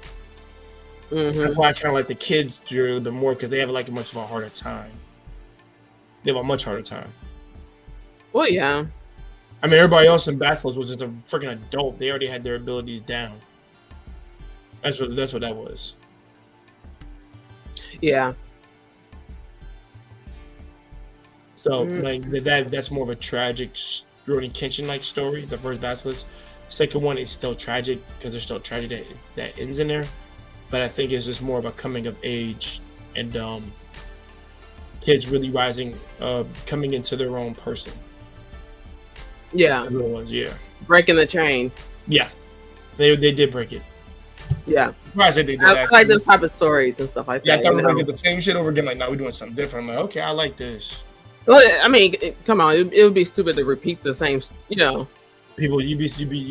Mm-hmm. That's why I kind of like the kids do a little bit more because they have like much of a harder time. They have a much harder time. Well, yeah. I mean, everybody else in Basilisk was just a freaking adult. They already had their abilities down. That's what that was. Yeah. So like that's more of a tragic Rurouni Kenshin like story. The first Basilisk. Second one is still tragic because there's still tragedy that ends in there. But I think it's just more of a coming of age and kids really rising, coming into their own person. Yeah. It was, yeah. Breaking the chain. Yeah. They did break it. Yeah. I did I like those type of stories and stuff like that. Yeah, I thought we were going to get the same shit over again. Like, now we're doing something different. I'm like, okay, I like this. Well, I mean, come on. It would be stupid to repeat the same, People, you'd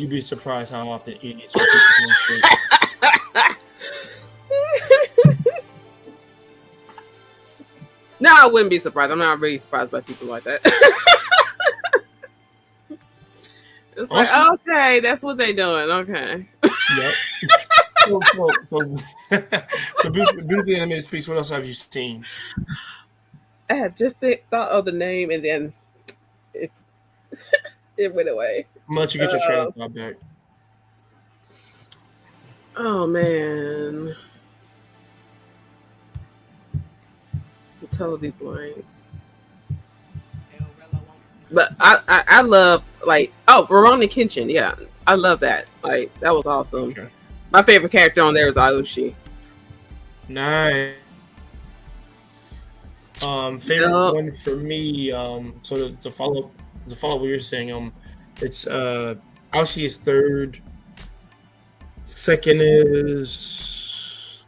be surprised how often idiots repeat the same shit. No, I wouldn't be surprised. I'm not really surprised by people like that. It's like, okay, that's what they're doing. Okay. Yep. So briefly animated speaks. What else have you seen? I had just thought of the name and then it went away. I'm gonna let you get your train of thought back. Oh man, I'm totally blank. But I love Rurouni Kenshin. Yeah, I love that. Like that was awesome. Okay. My favorite character on there is Aoshi. Nice. Favorite one for me. So to follow what you're saying. It's Aoshi is third. Second is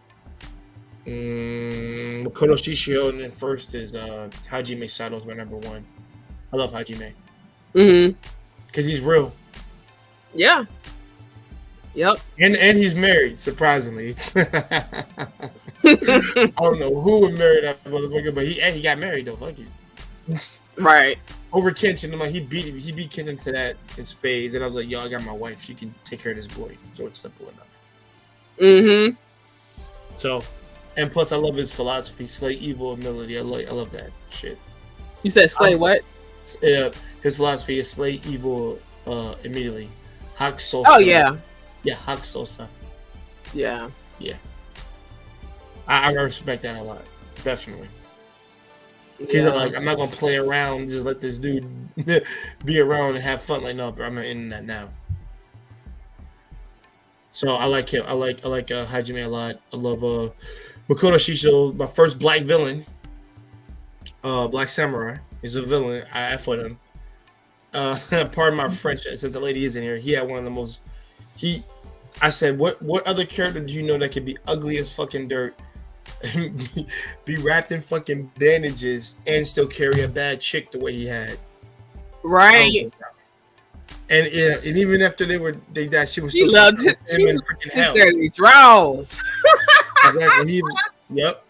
Makoto Shishio, and then first is Hajime Sato's my number one. I love Hajime. Mm-hmm. because he's real. Yeah. Yep. And he's married, surprisingly. I don't know who would marry that motherfucker, but he got married though. Fuck it. Right. Over Kenshin, I'm like, he beat Kenshin to that in spades, and I was like, yo, I got my wife. She can take care of this boy, so it's simple enough. Mm-hmm. So, and plus, I love his philosophy, slay evil ability. I love that shit. You said slay what? His philosophy is slay evil immediately. Hak Sosa. Oh yeah. Yeah, Hak Sosa. Yeah. Yeah. I respect that a lot. Definitely. Because I'm not gonna play around and just let this dude be around and have fun. Like, no, bro, I'm in that now. So I like him. I like Hajime a lot. I love Makoto Shisho, my first black villain. Black Samurai. He's a villain. I fought him. Pardon my French, since the lady isn't here. He had one of the most. I said, what other character do you know that could be ugly as fucking dirt, be wrapped in fucking bandages, and still carry a bad chick the way he had? Right. And even after they died, she was He still loved him in freaking hell. Dirty draws. Exactly. Yep.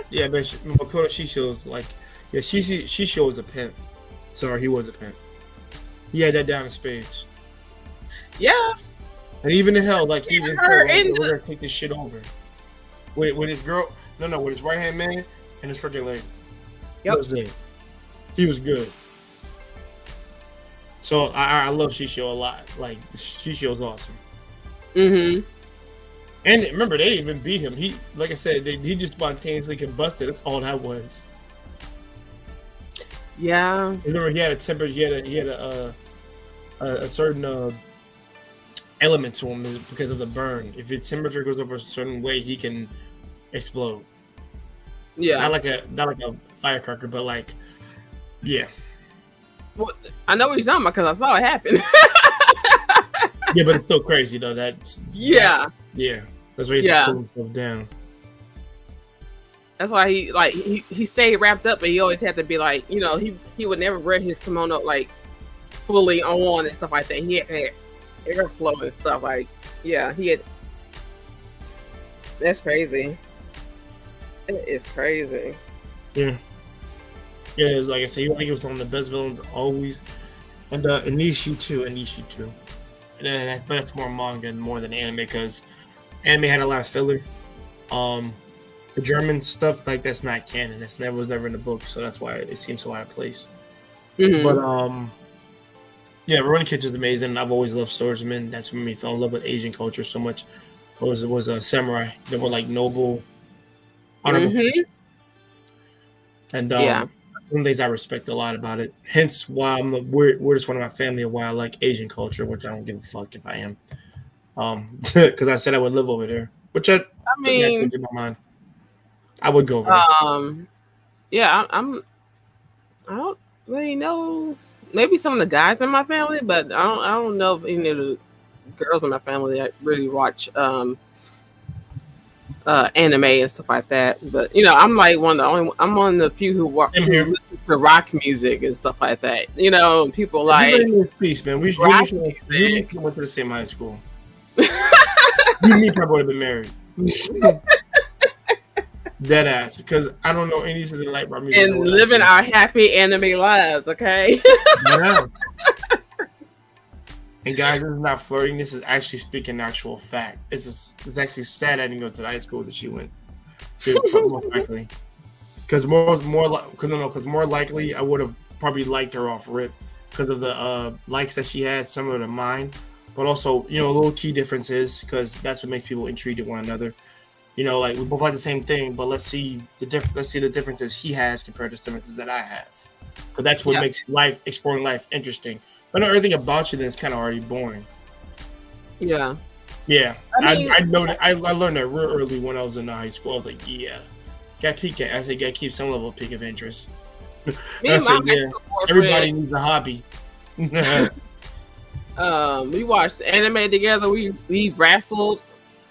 Yeah, but Makoto Shisho's like, yeah, Shisho was a pimp. Sorry, he was a pimp. He had that down in spades. Yeah. And even in hell, like he just we're gonna take this shit over. With his girl, with his right hand man and his freaking leg. Yep. He was there. He was good. So I love Shisho a lot. Like Shisho's awesome. Mm-hmm. And remember, they even beat him. He, like I said, he just spontaneously combusted. That's all that was. Yeah. Remember, he had a temper. He had a certain element to him because of the burn. If his temperature goes over a certain way, he can explode. Yeah. Not like a firecracker, but like, yeah. Well, I know what you're talking about because I saw it happen. Yeah, but it's still crazy though. That's yeah. Yeah. That's why he's cool himself down. That's why he stayed wrapped up, but he always had to be like, he would never wear his kimono like fully on and stuff like that. He had airflow and stuff like, yeah, he had. That's crazy. It is crazy. Yeah. Yeah, it's like I said, he was one of the best villains always. And Anishi too. And then that's more manga more than anime because anime had a lot of filler. The German stuff like that's not canon. Was never in the book, so that's why it seems so out of place. Mm-hmm. But yeah, Rurouni Kenshin is amazing. I've always loved swordsmen. That's when we fell in love with Asian culture so much. It was a samurai that were like noble, honorable, and some things I respect a lot about it. Hence why I'm the weirdest one in my family and why I like Asian culture, which I don't give a fuck if I am. Because I said I would live over there, which I mean, in my mind, I would go over there. Yeah, I don't really know. Maybe some of the guys in my family, but I don't know if any of the girls in my family that really watch anime and stuff like that. But I'm like one of the few who listen to rock music and stuff like that. People like peace, man. We went to the same high school. You and me probably would have been married. Dead ass, because I don't know any of the light bar music. And living our happy anime lives, okay? Yeah. And guys, this is not flirting. This is actually speaking actual fact. It's actually sad I didn't go to the high school that she went to, most likely. Because more likely I would have probably liked her off rip because of the likes that she had, similar to mine. But also, little key differences because that's what makes people intrigued at one another. Like we both like the same thing, but let's see the differences he has compared to the differences that I have. Because that's what makes exploring life interesting. I know everything about you that's kind of already boring. Yeah. Yeah. I know that I learned that real early when I was in high school. I was like, yeah. Gotta keep some level of peak of interest. Everybody needs a hobby. We watched anime together. We wrestled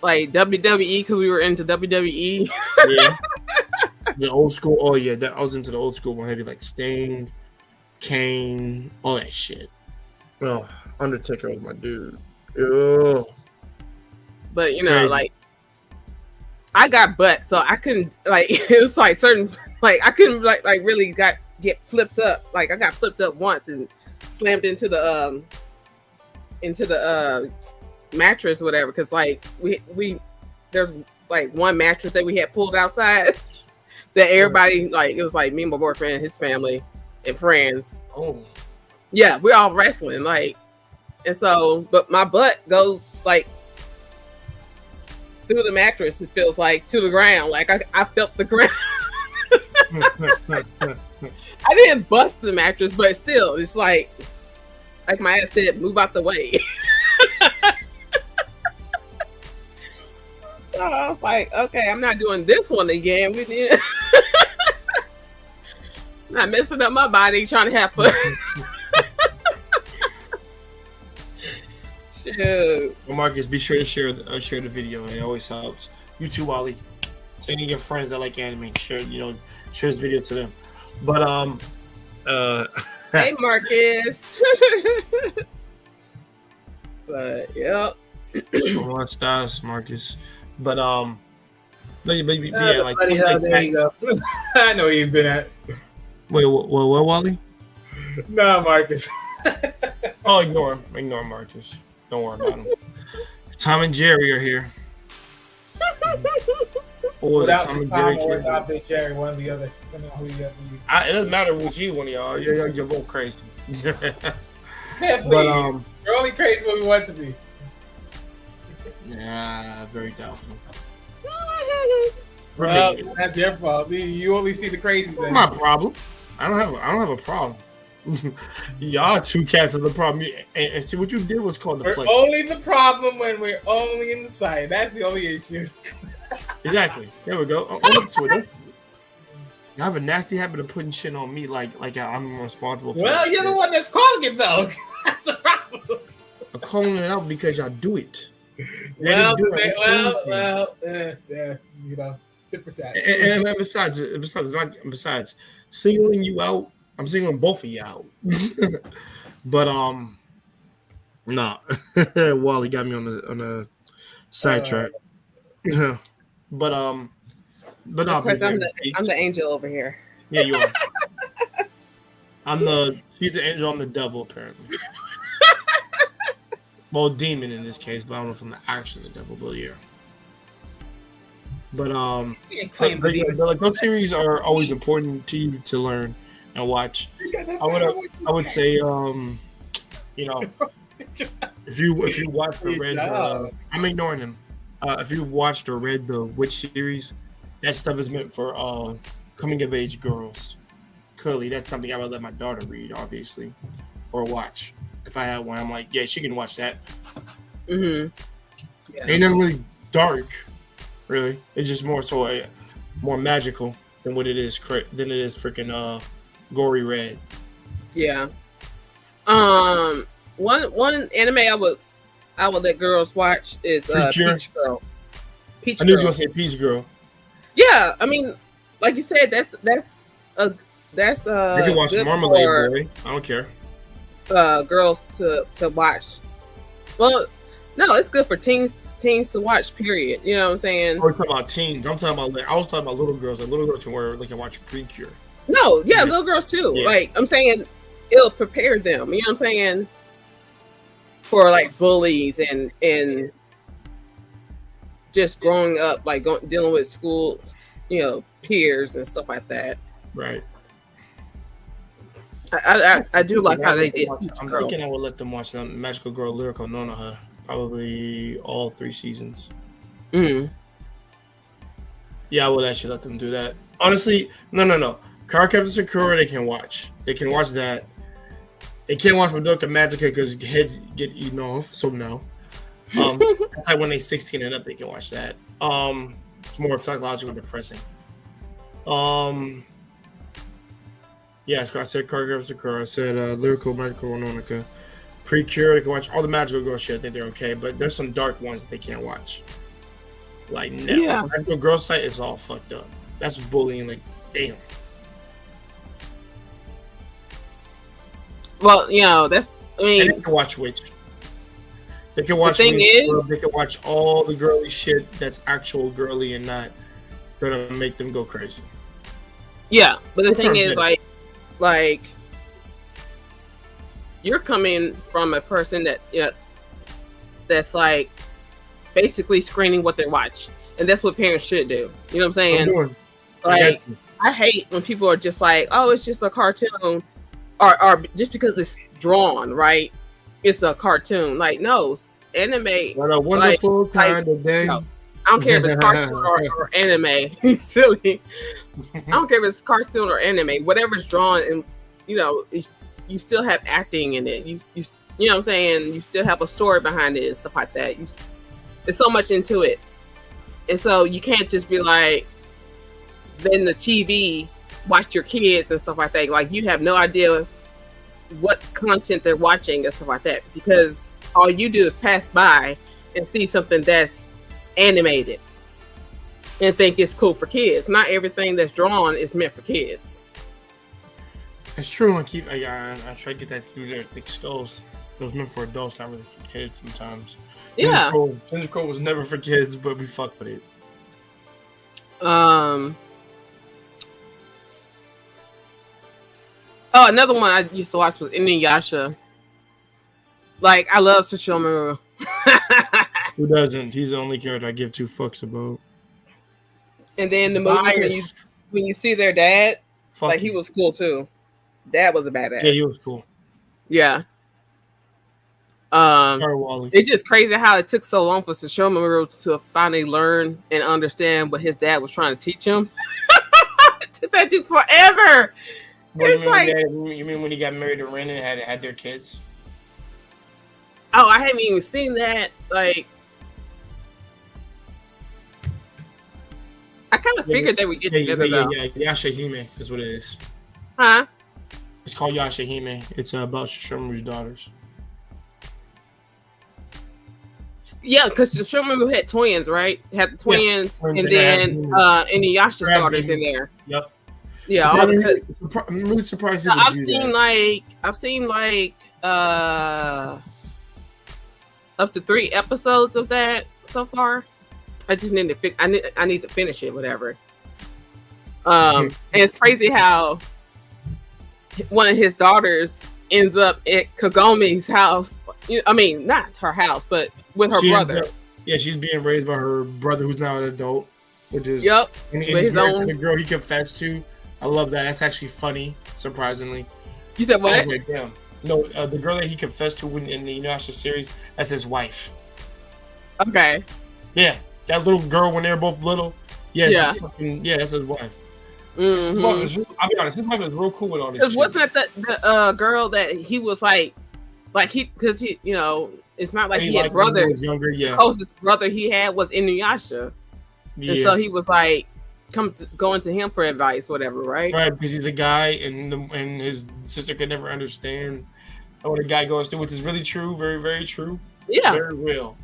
like WWE because we were into WWE. Yeah. The old school. Oh yeah, I was into the old school one. Heavy like Sting, Kane, all that shit. Oh, Undertaker was my dude. Ew. But you know, Crazy. like I got butt, so I couldn't like it was like certain like I couldn't like really get flipped up. Like I got flipped up once and slammed into the mattress or whatever, because like we there's like one mattress that we had pulled outside that everybody like it was like me and my boyfriend, his family, and friends. Oh, Yeah, we're all wrestling like, and so but my butt goes like through the mattress. It feels like to the ground. Like I felt the ground. I didn't bust the mattress, but still, it's like my ass said, move out the way. So I was like, okay, I'm not doing this one again. We need not messing up my body trying to have fun. Shoot. well, Marcus, be sure to share the video. It always helps. You too, Wally. Any of your friends that like anime, share this video to them. But Hey, Marcus. But yep. watch that, Marcus. But yeah, like Buddy, there you go. I know where you've been at. wait, what, Wally? No, Marcus. Oh, ignore Marcus. Don't worry about him. Tom and Jerry are here. Or Without Tom and Tom Jerry. or Kid. without Big Jerry, one or the other. Depending on who you got. It doesn't matter which one of y'all. You're both crazy. Yeah, please. But We're only crazy when we want to be. yeah, very doubtful. Well, that's your fault. You only see the crazy things. My problem. I don't have a problem. Y'all two cats are the problem. And see what you did was called We're deflect. only the problem when we're only in the sight. That's the only issue. Exactly. There we go. On Twitter. I have a nasty habit of putting shit on me like I'm responsible for Well, that you're shit. the one that's calling it though. That's the problem. I'm calling it out because y'all do it. Well, They didn't do it. you know, tit for tat. And besides singling you out, I'm singling both of you out. But nah. Wally got me on a sidetrack. But no, Of course, I'm the angel over here. yeah, you are. She's the angel, I'm the devil, apparently. Well, demon in this case, but I don't know if I'm actually the devil, but yeah. But like those series are always important to you to learn and watch. I would say you know, if you watched or read I'm ignoring him. If you've watched or read the Witch series, that stuff is meant for coming of age girls. Clearly, that's something I would let my daughter read, obviously, or watch. If I had one, I'm like, yeah, she can watch that. Mm-hmm. Yeah. Ain't nothing really dark, really. It's just more so more magical than what it is freaking gory red. Yeah. One anime I would let girls watch is Peach Girl. I knew you were gonna say Peach Girl. Yeah, I mean, like you said, that's You can watch good Marmalade for, Boy. I don't care. girls to watch. Well, no, it's good for teens to watch. Period. You know what I'm saying? We're talking about teens. I was talking about little girls. Like little girls can watch Precure. No, yeah, little girls too. Yeah. Like I'm saying, it'll prepare them. You know what I'm saying? For like bullies and just growing up, like dealing with school, peers and stuff like that. Right. I do like how they did. I'm thinking I would let them watch Magical Girl Lyrical Nonoha. Probably all 3 seasons. Mm. Yeah, I would actually let them do that. Honestly, no. Card Captain Sakura, they can watch. They can watch that. They can't watch Madoka Magica because heads get eaten off. So no. That's like when they're 16 and up, they can watch that. It's more psychological depressing. Yeah, I said Card Captain Sakura. I said Lyrical Magical Nonoka. Precure, they can watch all the Magical Girl shit. I think they're okay, but there's some dark ones that they can't watch. Like, no. Yeah. Magical Girl site is all fucked up. That's bullying, like, damn. Well, you know, that's. I And mean, they can watch Witch. They can watch. thing Witch, is- or they can watch all the girly shit that's actual girly and not gonna make them go crazy. yeah, but the It's thing not is, good. like you're coming from a person that that's like basically screening what they watch, and that's what parents should do. You know what I'm I'm saying? doing. I Like, got you. I hate when people are just like, "Oh, it's just a cartoon," or just because it's drawn, right? It's a cartoon. Like, no, anime. What a wonderful kind of day. no. I don't care if it's cartoon or anime. You silly. I don't care if it's cartoon or anime. Whatever's drawn, and you know, you still have acting in it. You know what I'm saying? You still have a story behind it and stuff like that. There's so much into it, and so you can't just be like, then the TV watch your kids and stuff like that. Like, you have no idea what content they're watching and stuff like that, because all you do is pass by and see something that's animated and think it's cool for kids. Not everything that's drawn is meant for kids. It's true. I try to get that through their thick skulls. It was meant for adults, not really for kids sometimes. Yeah. Ninja Scroll was never for kids, but we fuck with it. Oh, another one I used to watch was Inuyasha. Like, I love Sesshomaru. Who doesn't? He's the only character I give two fucks about. And then the movies when you see their dad, Fuck like, he you. was cool too. Dad was a badass. Yeah, he was cool. Yeah. Sorry, Wally. It's just crazy how it took so long for Sesshomaru to finally learn and understand what his dad was trying to teach him. It took that dude forever. What, It's like, you mean when he got married to Ren and had their kids? oh, I haven't even seen that. Like, I kind of figured they would get together though. Yeah. Yashahime is what it is. Huh? It's called Yashahime. It's about Sesshomaru's daughters. Yeah, because Sesshomaru had twins, right? Had the twins, twins, and and then Inuyasha's Grab daughters in demons. there. Yep. Yeah, all because I'm really surprised. no, He would do that. I've seen up to 3 episodes of that so far. I just need to I need to finish it, whatever. And it's crazy how one of his daughters ends up at Kagome's house. I mean, not her house, but with her brother. Yeah, she's being raised by her brother, who's now an adult, which is Yep. and with he's his married to own- the girl he confessed to. I love that. That's actually funny, surprisingly. You said I what? was like, damn. No, the girl that he confessed to in the Inuyasha series, that's his wife. Okay. Yeah, that little girl when they were both little. Yeah, Yeah. that's his wife. Mm-hmm. I'll be honest, his wife is real cool with all this Because shit. wasn't that the girl that he was like he, because he, you know, it's not like he had liked when he was brothers. younger, The yeah. closest brother he had was Inuyasha, and Yeah. so he was like going to him for advice, whatever, right? Right, because he's a guy, and his sister could never understand what a guy goes through, which is really true, very, very true, Yeah. very real.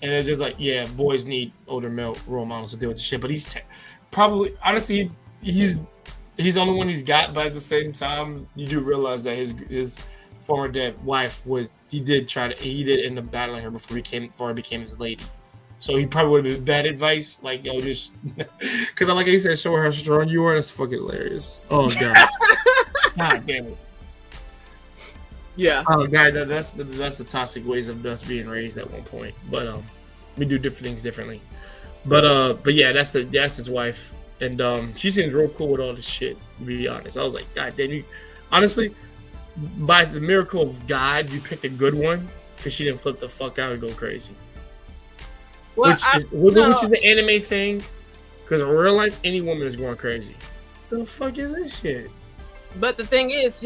And it's just like, yeah, boys need older male role models to deal with the shit. But he's probably, honestly, he's the only one he's got. But at the same time, you do realize that his former dead wife he did end up battling her before he became his lady. So he probably would have been bad advice, like, yo, just because I like how he said, show her how strong you are. That's fucking hilarious. Oh god, god damn it. Yeah. Oh god, that's the toxic ways of us being raised at one point. But we do different things differently. But yeah, that's his wife, and she seems real cool with all this shit. To be honest, I was like, god damn you. Honestly, by the miracle of God, you picked a good one because she didn't flip the fuck out and go crazy. Well, Which is the anime thing, because in real life, any woman is going crazy. The fuck is this shit? but the thing is,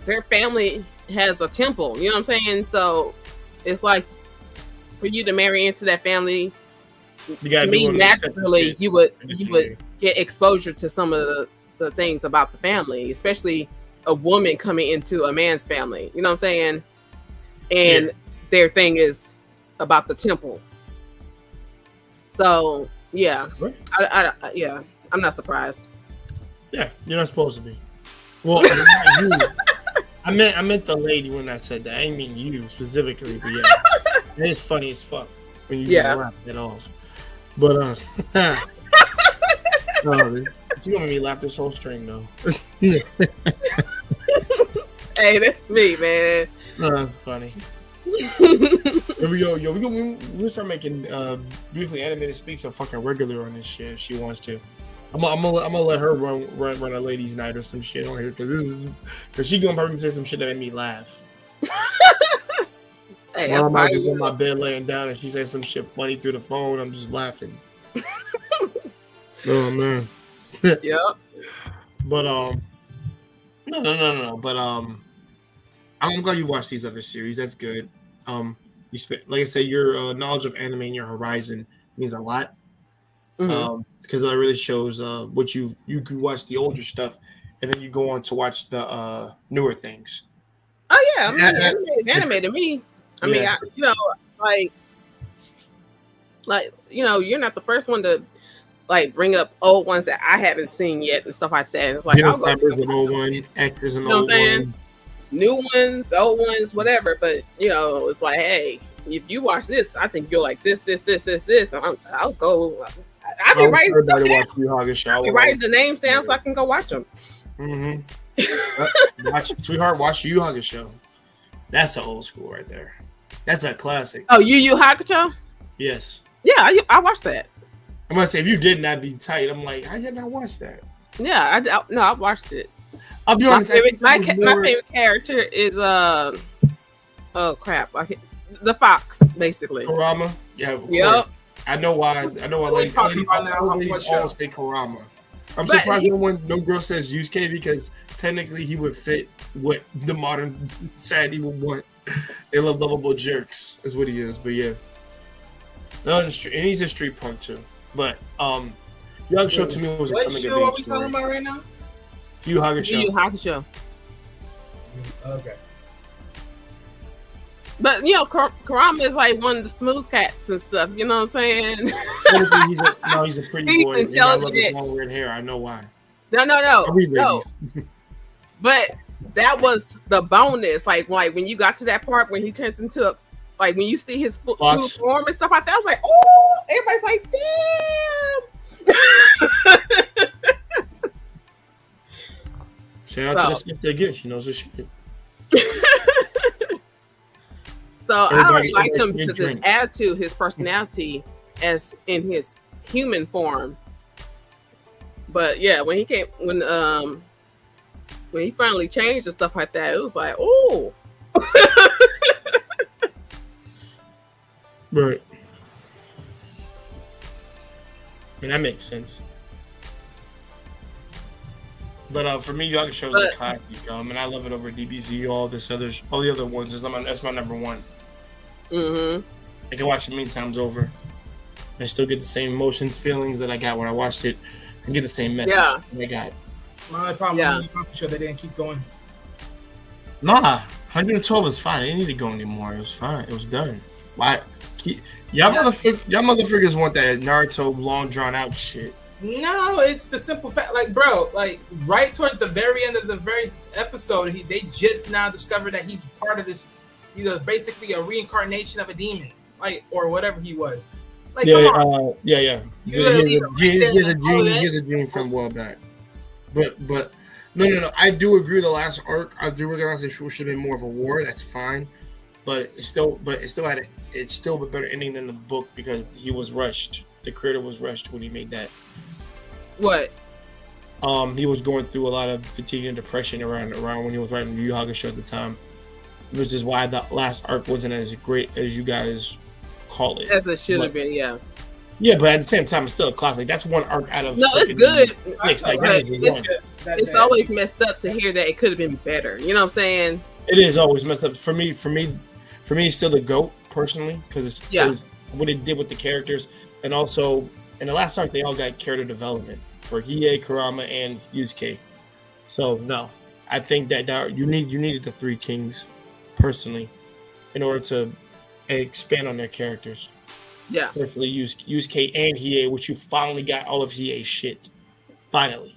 their family has a temple. You know what I'm saying? So it's like for you to marry into that family. You gotta To me, do one of those naturally, separate you would shit. get exposure to some of the things about the family, especially a woman coming into a man's family. You know what I'm saying? And their thing is about the temple. So yeah, What? yeah, I'm not surprised. Yeah, you're not supposed to be. Well, not you. I meant the lady when I said that. I didn't mean you specifically, but yeah, it's funny as fuck when you just laugh it off. But you gonna make me laugh this whole string though. Hey, that's me, man. That's funny. Here we go, yo. We'll start making beautifully animated speaks a fucking regular on this shit if she wants to. I'm gonna let her run a ladies' night or some shit on here because she gonna probably say some shit that made me laugh. Hey, I'm just on my bed laying down and she says some shit funny through the phone. I'm just laughing. Oh man. Yep. But no. But I'm glad you watched these other series. That's good. You spent, like I said, your knowledge of anime and your horizon means a lot. Because that really shows what you could watch the older stuff, and then you go on to watch the newer things. Oh yeah, I mean, anime to me. I mean, you're not the first one to like bring up old ones that I haven't seen yet and stuff like that. It's like I'll go an old one, actors an old one, new ones, old ones, whatever. But it's like, hey, if you watch this, I think you'll like this. I'll go. I'll be writing stuff down. I'll be writing the names down so I can go watch them. Sweetheart, watch Yu Yu Hakusho. That's an old school right there. That's a classic. Oh, Yu Yu Hakusho? Yes. Yeah, I watched that. I'm gonna say if you didn't, that'd be tight. I'm like, I did not watch that. Yeah, I watched it. I'll be honest. My favorite character is the fox, basically. Kurama. Yeah. Yep. I know why. Ladies always say Kurama. I'm surprised no girl says Yusuke because technically he would fit what the modern society would want. They love lovable jerks, is what he is. But yeah, no, and he's a street punk too. But Yu Hakusho to me was a coming of age story. What are we talking about right now? Yu Hakusho. Okay. But Kurama is like one of the smooth cats and stuff. You know what I'm saying? He's a pretty boy. Intelligent. I love his long red hair. I know why. No. But that was the bonus. Like when you got to that part when he turns into when you see his true form and stuff like that, I was like, oh, everybody's like, damn. Shout out to the sister again. She knows her shit. So I already liked him because his attitude, his personality, as in his human form. But yeah, when he finally changed and stuff like that, it was like, oh. Right. I mean, that makes sense. But for me, Yu Hakusho is a classic, and I love it over DBZ, all the other ones. That's my number one. I can watch it many times over. I still get the same emotions, feelings that I got when I watched it. I get the same message that I got. My only problem with Yu Hakusho, they didn't keep going. Nah, 112 is fine. They didn't need to go anymore. It was fine. It was done. Why? Y'all motherfuckers want that Naruto long drawn out shit. No, it's the simple fact. Like, bro, right towards the very end of the very episode, they just now discovered that he's part of this. He's basically a reincarnation of a demon, or whatever he was. He has a gene from well back. But no. I do agree with the last arc. I do recognize it should have been more of a war. That's fine, but it still had it's still a better ending than the book because he was rushed. The creator was rushed when he made that. What? He was going through a lot of fatigue and depression around when he was writing Yu Yu Hakusho at the time, which is why the last arc wasn't as great as you guys call it. As it should have been, yeah. Yeah, but at the same time, it's still a classic. That's one arc out of. No, it's good. It's always messed up to hear that it could have been better. You know what I'm saying? It is always messed up for me. It's still the GOAT personally because what it did with the characters, and also in the last arc they all got character development for Hiei, Kurama, and Yusuke. So no, I think that you needed the three kings personally in order to expand on their characters. Yeah. Especially Yusuke and Hiei, which you finally got all of Hiei's shit. Finally.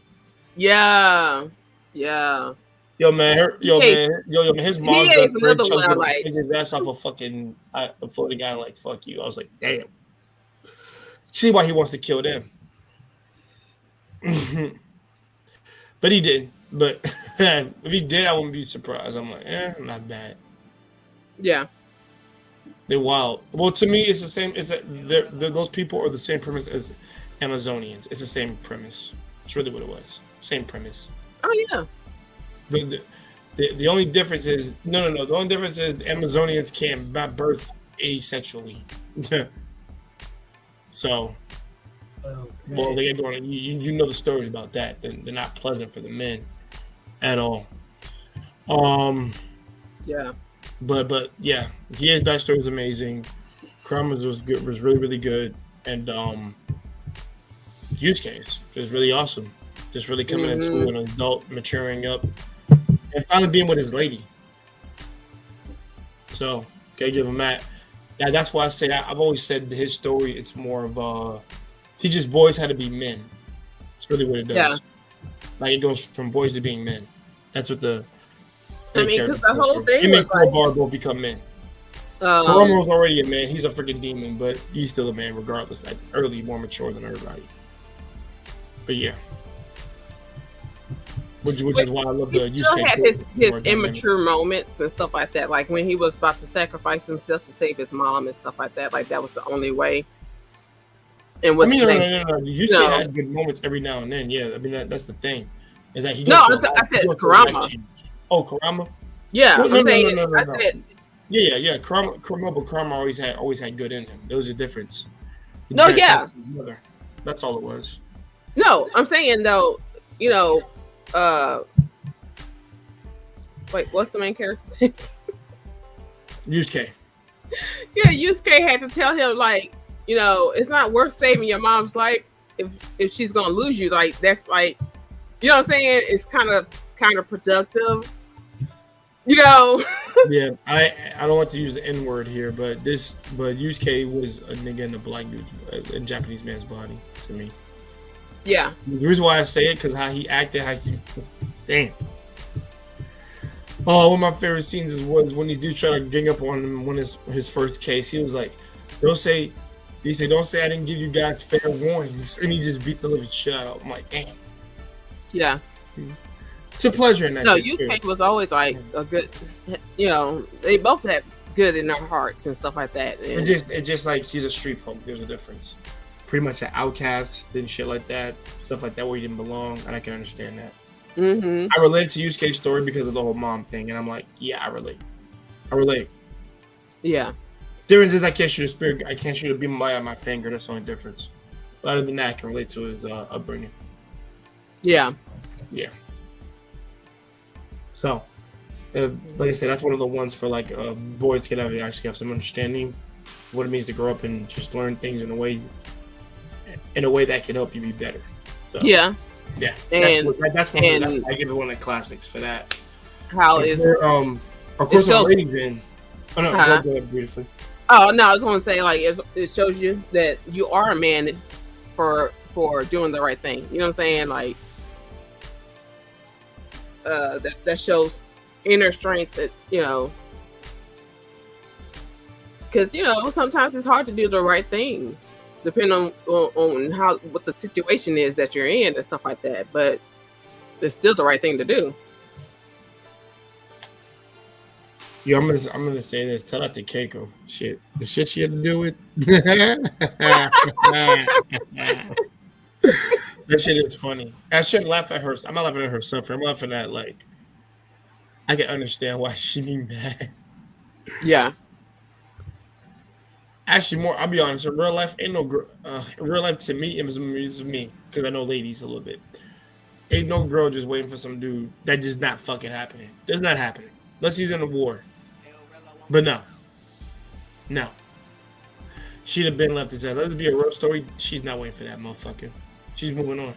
Yeah. Yeah. Yo, man, his mom he got is another one I like. his ass off a fucking a floating guy like fuck you. I was like, damn. See why he wants to kill them. But he didn't. But if he did, I wouldn't be surprised. I'm like, not bad. Yeah. They're wild. Well, to me, it's the same. Those people are the same premise as Amazonians. It's the same premise. It's really what it was. Same premise. Oh yeah. The only difference is no. The only difference is the Amazonians can't birth asexually. So, well, they get going. You know the stories about that. They're not pleasant for the men at all. Yeah. But yeah, his backstory was amazing. Kurama's was good, was really good, and Yusuke's was really awesome. Just really coming into an adult, maturing up, and finally being with his lady. So gotta give him that. Yeah, that's why I say I've always said his story. It's more of teaches boys how to be men. It's really what it does. Yeah. Like it goes from boys to being men. That's what the. I mean, because the whole thing him and was like, Crowbar both become men. Kurama's already a man. He's a freaking demon, but he's still a man regardless. Like early, more mature than everybody. But yeah. Which is why I love the he still had his immature moments and stuff like that. Like when he was about to sacrifice himself to save his mom and stuff like that. Like that was the only way. And no. Yusuke had good moments every now and then. Yeah, I mean that's the thing. Is that he? I said Kurama. Oh, Kurama. Yeah, no, I'm saying. No. I said. Yeah. Kurama always had good in him. There was a difference. No, yeah. That's all it was. No, I'm saying though, wait, what's the main character's name? Yusuke. Yeah, Yusuke had to tell him like, it's not worth saving your mom's life if she's gonna lose you. Like that's like, you know what I'm saying? It's kind of productive. Yeah, I don't want to use the N word here, but Yusuke was a nigga in a black dude's, a Japanese man's body to me. Yeah. The reason why I say it because how he acted, damn. Oh, one of my favorite scenes was when he did try to gang up on him when his first case. He was like, don't say I didn't give you guys fair warnings, and he just beat the living shit out. I'm like, damn. Yeah. It's a pleasure in that. No, UK was always like a good, they both had good in their hearts and stuff like that. And it's just like he's a street punk. There's a difference. Pretty much an outcast and shit like that, stuff like that where he didn't belong, and I can understand that. Mm-hmm. I relate to Yusuke's story because of the whole mom thing, and I'm like, yeah, I relate. Yeah. Difference is I can't shoot a beam out of my finger. That's the only difference. But other than that, I can relate to his upbringing. Yeah. Yeah. So, like I said, that's one of the ones for like boys can actually have some understanding of what it means to grow up and just learn things in a way that can help you be better. So, yeah. That's one. I give it one of the classics for that. How is of course the ratings in? Oh no, go ahead briefly. Oh no, I was going to say like it shows you that you are a man for doing the right thing. You know what I'm saying? Like that shows inner strength that because sometimes it's hard to do the right thing depending on what the situation is that you're in and stuff like that, but it's still the right thing to do. Yo, I'm gonna say this. Tell out to Keiko. Shit, the shit she had to do with. That shit is funny. I shouldn't laugh at her. I'm not laughing at her suffering. I'm laughing at like. I can understand why she be mad. Yeah. Actually, more. I'll be honest. In real life, ain't no girl. In real life, to me, it was me because I know ladies a little bit. Ain't no girl just waiting for some dude. That just not fucking happening. That's not happening. Unless he's in a war. But no. She'd have been left to say, let's be a real story. She's not waiting for that motherfucker. She's moving on.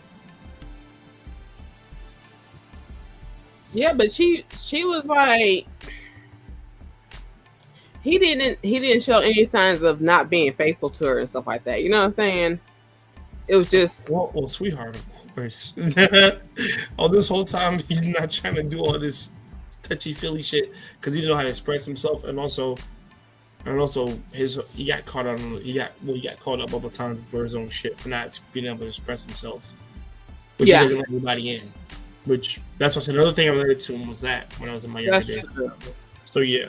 Yeah, but she was like, he didn't show any signs of not being faithful to her and stuff like that. You know what I'm saying? It was just Well, sweetheart, of course. All this whole time, he's not trying to do all this touchy feely shit because he didn't know how to express himself, and also he got caught caught up a couple times for his own shit for not being able to express himself, which he doesn't let anybody in. Which that's what another thing I related to him was that when I was in my younger days. So yeah,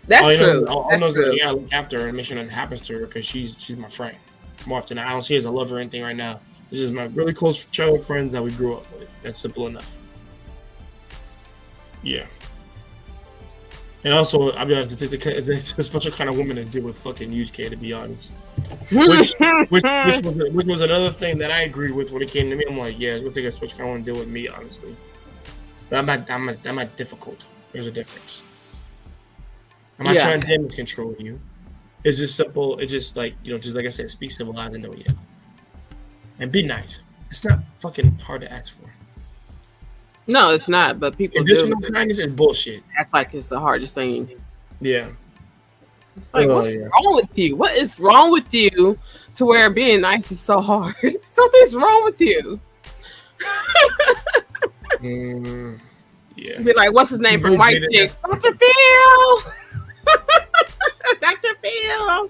that's true. I know that I look after her and make sure nothing happens to her because she's my friend. More often, I don't see her as a lover or anything right now. This is my really close childhood friends that we grew up with. That's simple enough. Yeah. And also, I'll be honest, it's a special kind of woman to deal with fucking UGK, to be honest. Which was another thing that I agreed with when it came to me. I'm like, yeah, it's going to take a special kind of woman to deal with me, honestly. But I'm not difficult. There's a difference. I'm not trying to damage control you. It's just simple. It's just like, just like I said, speak civilized and know you. And be nice. It's not fucking hard to ask for. No, it's not. But people additional kindness is bullshit. Act like it's the hardest thing. Yeah. It's like, what's wrong with you? What is wrong with you to where being nice is so hard? Something's wrong with you. Yeah. Be like, what's his name from White Chicks? Dr. Phil. Dr. Phil.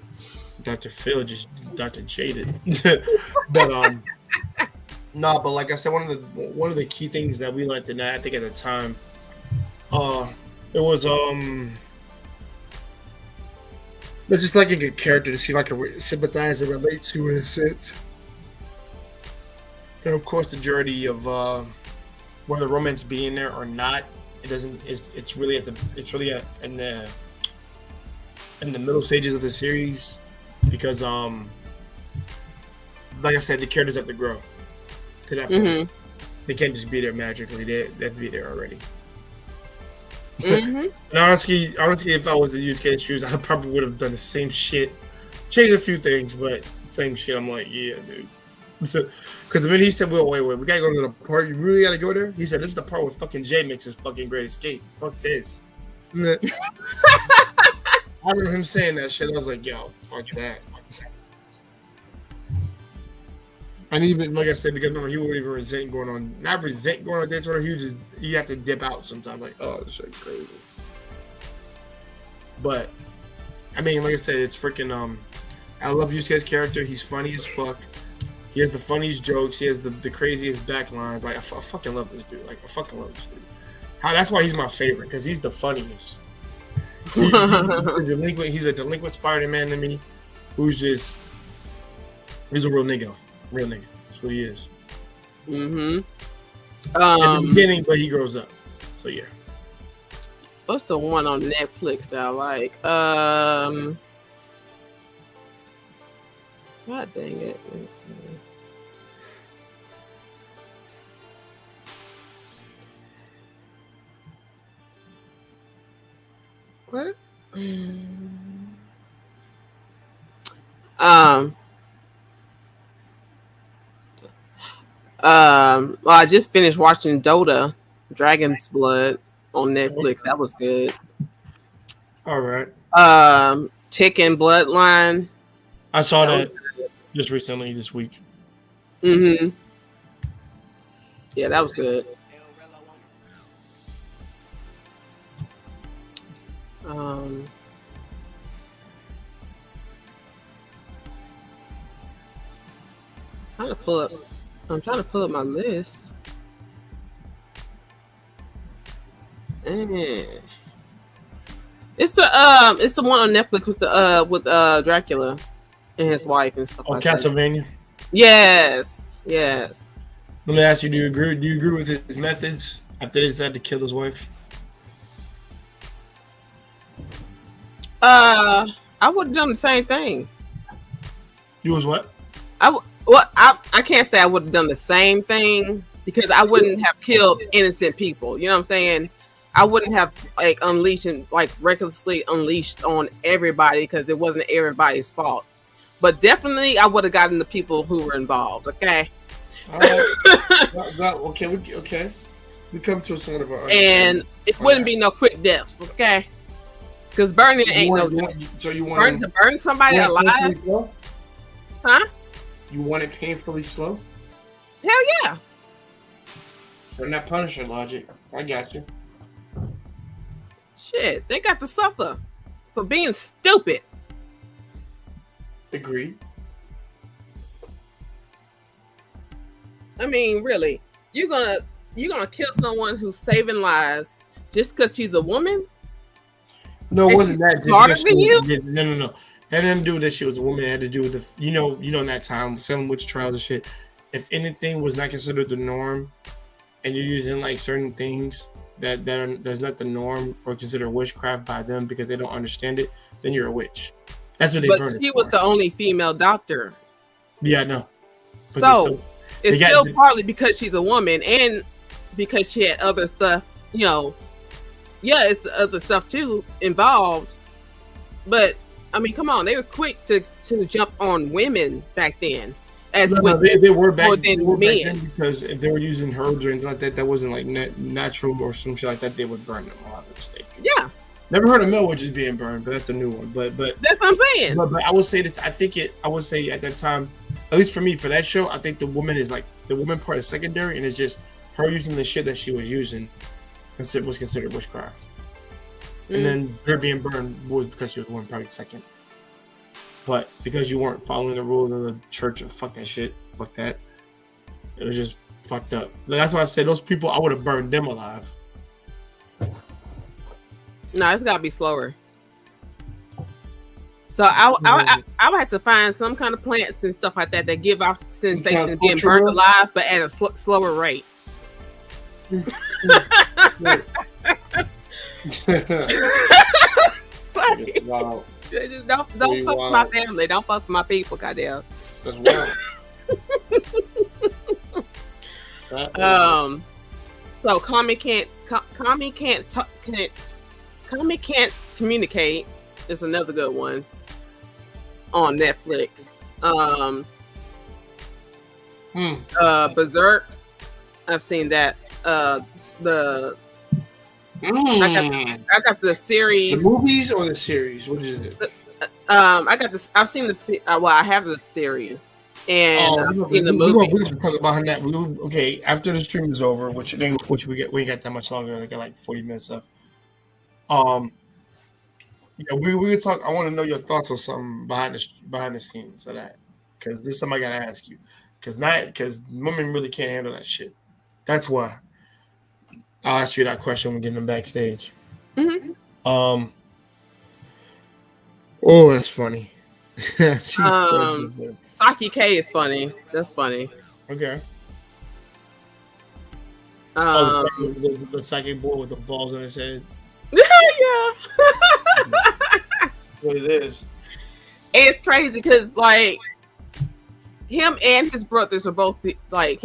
Dr. Phil just Dr. Jaded. But no, but like I said, one of the key things that we learned in that, I think at the time, it was but just like a good character to see if I can sympathize and relate to in a sense. And of course, the journey of whether romance being there or not, it doesn't. It's really in the middle stages of the series because like I said, the characters have to grow to that point. They can't just be there magically. They have to be there already. And honestly, if I was in UGK's shoes, I probably would have done the same shit, changed a few things, but same shit. I'm like, yeah, dude. Because the minute he said, "Well, wait, we gotta go to the part. You really gotta go there?" He said, "This is the part where fucking Jay makes his fucking great escape. Fuck this." I remember him saying that shit. I was like, "Yo, fuck that." And even like I said, because remember he wouldn't even not resent going on dates with her. He have to dip out sometimes. Like, oh, this shit's crazy. But I mean, like I said, it's freaking. I love Yusuke's character. He's funny as fuck. He has the funniest jokes. He has the craziest backlines. Like I fucking love this dude. Like I fucking love this dude. That's why he's my favorite because he's the funniest. He's a delinquent Spider-Man to me, he's a real nigga. Real nigga. That's what he is. At the beginning, but he grows up. So yeah. What's the one on Netflix that I like? God dang it. Let me see. What? Well, I just finished watching Dota, Dragon's Blood on Netflix. That was good. All right. Tekken Bloodline. I saw that just recently this week. Yeah, that was good. I'm trying to pull up my list. It's the one on Netflix with Dracula and his wife and stuff like Castlevania. That. Yes. Let me ask you: Do you agree with his methods after they decided to kill his wife? I would have done the same thing. You was what? I can't say I would have done the same thing because I wouldn't have killed innocent people. You know what I'm saying? I wouldn't have recklessly unleashed on everybody because it wasn't everybody's fault. But definitely, I would have gotten the people who were involved. Okay. All right. Okay. We come to some of our and it wouldn't be no quick deaths. Okay. Because burning ain't no. So you want to burn somebody alive? Huh? You want it painfully slow? Hell yeah. Run that Punisher logic. I got you. Shit, they got to suffer for being stupid. Agreed. I mean, really, you're gonna kill someone who's saving lives just because she's a woman? No, it And wasn't she's that. smarter Just than because you? she- No. It had nothing to do with that she was a woman. It had to do with the, in that time, selling witch trials and shit. If anything was not considered the norm, and you're using like certain things that's not the norm or considered witchcraft by them because they don't understand it, then you're a witch. That's what they But burned she it was for. the only female doctor. Yeah, I know. But So it's they got- still partly because she's a woman and because she had other stuff, yeah, it's other stuff too involved. But I mean, come on, they were quick to jump on women back then. They were back, more they than were back men. then because if they were using herbs or anything like that, that wasn't like natural or some shit like that, they would burn them a lot of stake. Yeah, Never heard of male witches being burned, but that's a new one. But that's what I'm saying. But I would say this. I would say at that time, at least for me, for that show, I think the woman part is secondary, and it's just her using the shit that she was using was considered witchcraft. And then her being burned was because she was one, probably second. But because you weren't following the rules of the church, fuck that shit, fuck that. It was just fucked up. That's why I said those people, I would have burned them alive. No, it's gotta be slower. So I would have to find some kind of plants and stuff like that that give off sensation of being burned alive, but at a slower rate. Sorry. Wow. Just don't fuck with my family. Don't fuck with my people, goddamn. That's wild. So Kami can't communicate is another good one on Netflix. Berserk, I've seen that. I got the series. The movies or the series? What is it? I got this. I've seen the. Well, I have the series and in the movie. We can talk about that. Okay, after the stream is over, we ain't got that much longer. I got like 40 minutes left. Yeah, we can talk. I want to know your thoughts on something behind the scenes of that, because there's something I gotta ask you. Because women really can't handle that shit. That's why I'll ask you that question when we get them backstage. Mm-hmm. Oh, that's funny. Saki K is funny. That's funny. Okay. The psychic boy with the balls on his head. Yeah. What it is. It's crazy because like him and his brothers are both like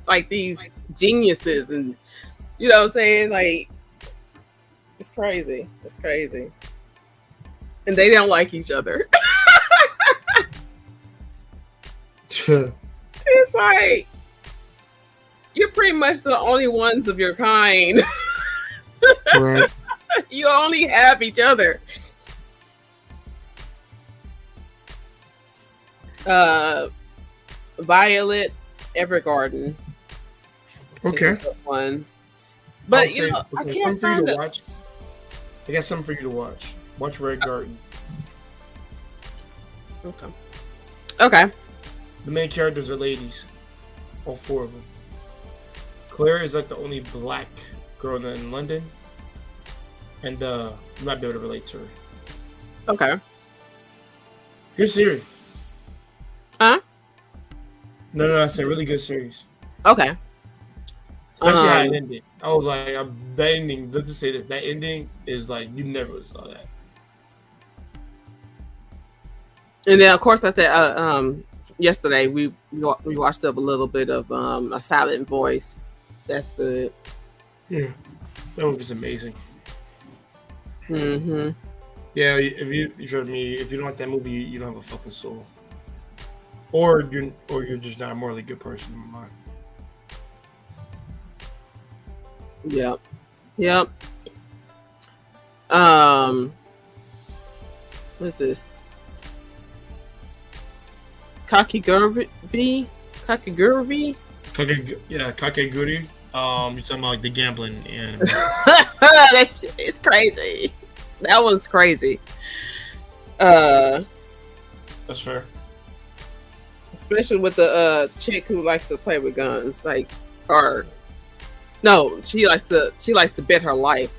like these geniuses, and you know what I'm saying? Like it's crazy. It's crazy. And they don't like each other. It's like you're pretty much the only ones of your kind. Right. You only have each other. Violet Evergarden. Okay. One. But I can't find it. watch. I got something for you to watch. Watch Red Garden. Okay. The main characters are ladies. All four of them. Claire is like the only black girl in London. And you might be able to relate to her. Okay. Good series. Huh? No, I said really good series. Okay. Especially how it ended. I was like, that ending, let's just say this, that ending is like, you never saw that. And then, of course, I said yesterday we watched up a little bit of A Silent Voice. That's good. Yeah, that movie's amazing. Mm-hmm. Yeah, if you don't like that movie, you don't have a fucking soul, or you're just not a morally good person in my mind. Yep. What's this? Kakiguri. Kakeguri. You're talking about like the gambling and That shit is crazy. That one's crazy. that's fair. Especially with the chick who likes to play with guns, like, or no, she likes to bet her life.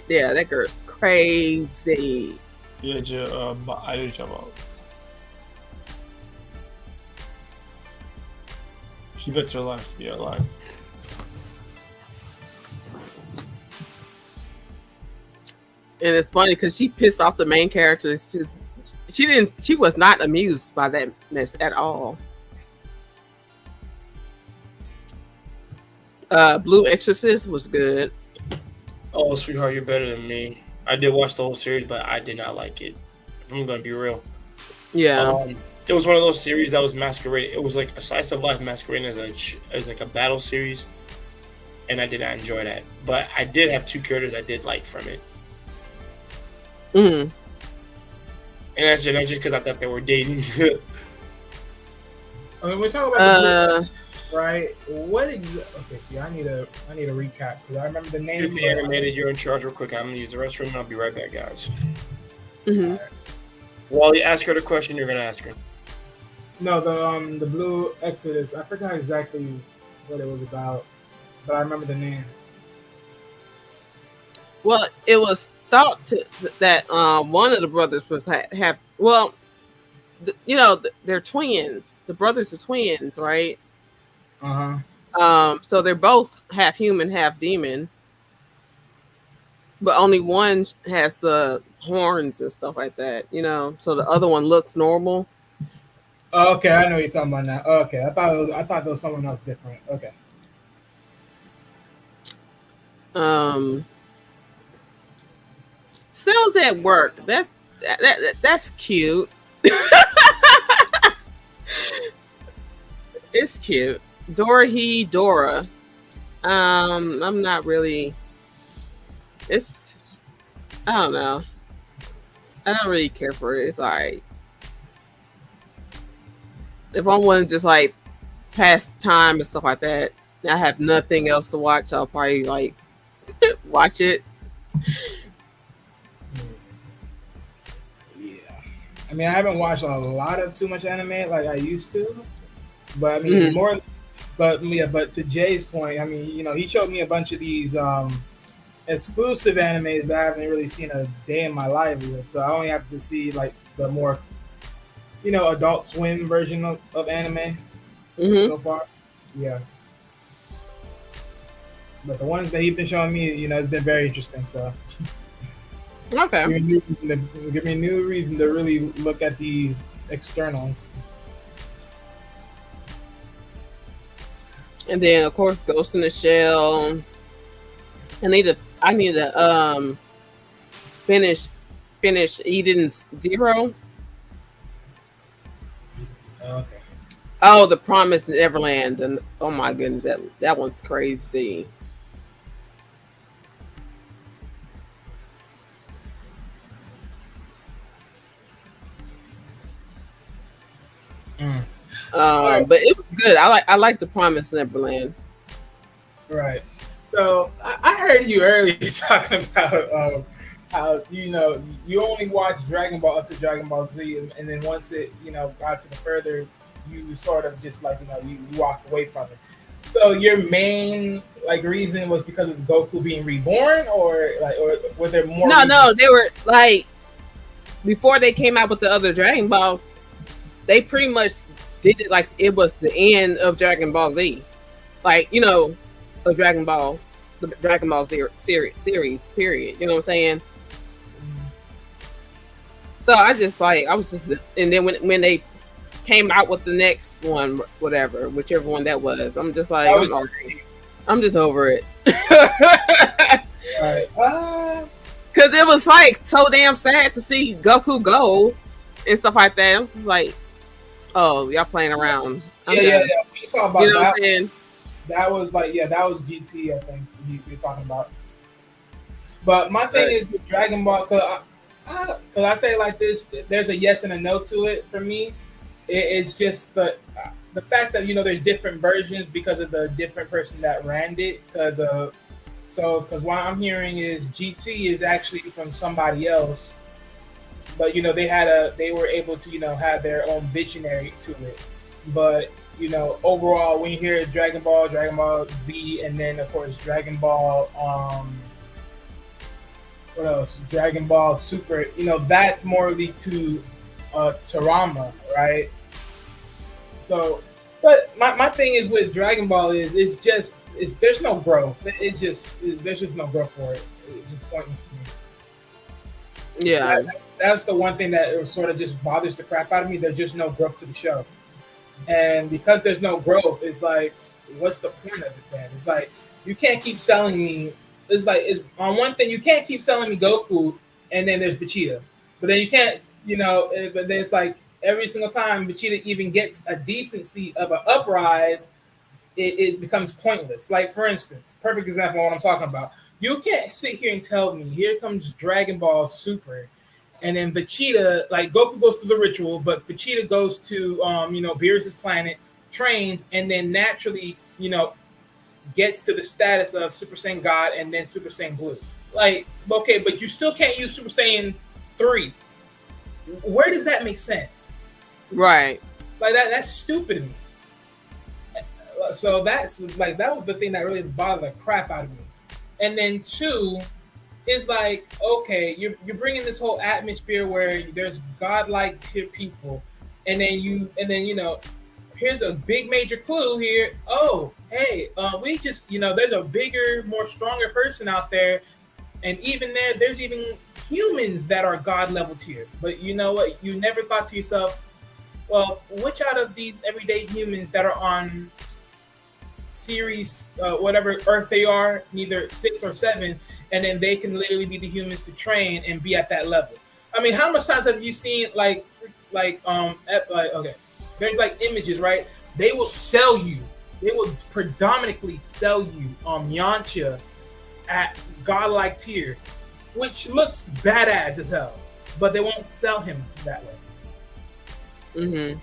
Yeah, that girl's crazy. Yeah, I know what you're talking about. She bets her life. Yeah, life. And it's funny because she pissed off the main character. She was not amused by that mess at all. Blue Exorcist was good. Oh, sweetheart, you're better than me. I did watch the whole series, but I did not like it. I'm gonna be real. Yeah. It was one of those series that was masqueraded. It was like a slice of life masquerading as like a battle series, and I did not enjoy that. But I did have two characters I did like from it, Mm. and that's just because I thought they were dating. I mean, we're talking about the blue, right? Okay, see, I need a recap because I remember the name. It's animated. You're in charge, real quick. I'm gonna use the restroom, and I'll be right back, guys. Mm-hmm. While you ask her the question, you're gonna ask her. No, the Blue Exodus. I forgot exactly what it was about, but I remember the name. Well, it was thought that one of the brothers was have they're twins. The brothers are twins, right? So they're both half human, half demon, but only one has the horns and stuff like that. So the other one looks normal. Oh, okay, I know what you're talking about now. Okay, I thought there was someone else different. Okay. Cells at work. That's cute. It's cute. Dora. I'm not really. I don't know. I don't really care for it. It's alright. If I want to just like pass time and stuff like that, I have nothing else to watch, I'll probably like watch it. Yeah. I mean, I haven't watched a lot of too much anime like I used to, but I mean more. But yeah, but to Jay's point, I mean, he showed me a bunch of these exclusive animes that I haven't really seen a day in my life with. So I only have to see like the more, Adult Swim version of anime so far. Yeah. But the ones that he's been showing me, it's been very interesting. So Okay. give me a new reason to really look at these externals. And then of course Ghost in the Shell. I need to finish Eden Zero. Okay. Oh, The Promised Neverland, and oh my goodness, that one's crazy. But it was good. I like The Promised Neverland. Right. So I heard you earlier talking about how you only watch Dragon Ball up to Dragon Ball Z, and then once it got to the further, you sort of just like you walked away from it. So your main reason was because of Goku being reborn, or were there more? No, they were like before they came out with the other Dragon Balls, they pretty much did it like it was the end of Dragon Ball Z, of Dragon Ball, the Dragon Ball Z series, period. You know what I'm saying? So I was just, and then when they came out with the next one, whichever one that was, I'm just like, I'm just over it. Because it was so damn sad to see Goku go and stuff like that. I was just like, oh, y'all playing around. Yeah. When you talk about what I'm saying? That was that was GT, I think you're talking about. But my thing is with Dragon Ball, because I say it like this, there's a yes and a no to it for me. It's just the fact that there's different versions because of the different person that ran it. Because what I'm hearing is GT is actually from somebody else, but they were able to have their own visionary to it. But overall, when you hear Dragon Ball Z, and then of course Dragon Ball, what else? Dragon Ball Super. That's more to Toriyama, right? So, but my thing is with Dragon Ball is there's no growth. There's just no growth for it. It's just pointless to me. Yeah, that's the one thing that sort of just bothers the crap out of me. There's just no growth to the show, and because there's no growth, it's like, what's the point of it then? It's like you can't keep selling me. It's on one thing, you can't keep selling me Goku, and then there's Vegeta, but then you can't, but there's like every single time Vegeta even gets a decency of an uprise, it becomes pointless. Like, for instance, perfect example of what I'm talking about. You can't sit here and tell me, here comes Dragon Ball Super, and then Vegeta, like Goku goes through the ritual, but Vegeta goes to, Beerus' planet, trains, and then naturally, gets to the status of Super Saiyan God and then Super Saiyan Blue. Like, okay, but you still can't use Super Saiyan 3. Where does that make sense? right. Like that's stupid to me. So that was the thing that really bothered the crap out of me. And then 2 is like, okay, you're bringing this whole atmosphere where there's godlike tier people, and then here's a big major clue here. Oh, hey, we just, there's a bigger, more stronger person out there. And even there's even humans that are God level tier. But you know what? You never thought to yourself, well, which out of these everyday humans that are on series, whatever Earth they are, neither 6 or 7, and then they can literally be the humans to train and be at that level. I mean, how much times have you seen okay, there's like images, right? They will sell you. They will predominantly sell you Yamcha at godlike tier, which looks badass as hell, but they won't sell him that way. Mm-hmm.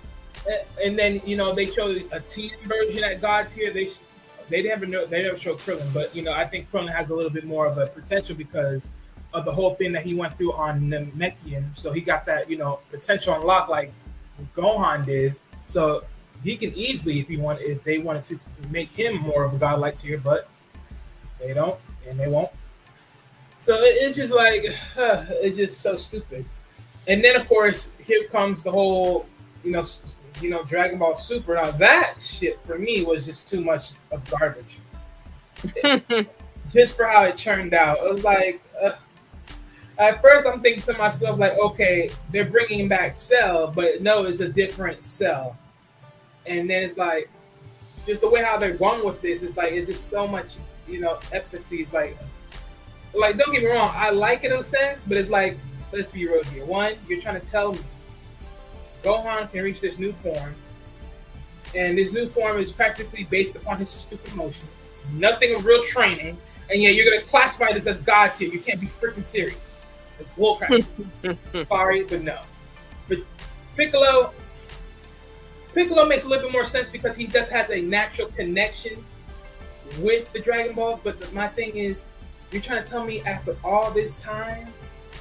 And then they show a teen version at god tier. They never show Krillin, but I think Krillin has a little bit more of a potential because of the whole thing that he went through on Namekian. So he got that potential unlocked like Gohan did. So he can easily, if they wanted to make him more of a godlike tier, but they don't and they won't. So it's just like it's just so stupid. And then of course here comes the whole Dragon Ball Super. Now that shit for me was just too much of garbage. Just for how it turned out, it was like at first I'm thinking to myself like, okay, they're bringing back Cell, but no, it's a different Cell. And then it's like just the way how they're going with this is like it's just so much empathy. It's like don't get me wrong, I like it in a sense, but it's like, let's be real here. One, you're trying to tell me Gohan can reach this new form, and this new form is practically based upon his stupid emotions. Nothing of real training, and yet you're going to classify this as God tier. You can't be freaking serious. It's bullcrap. Sorry, but no. But Piccolo makes a little bit more sense because he just has a natural connection with the Dragon Balls. But my thing is, you're trying to tell me after all this time,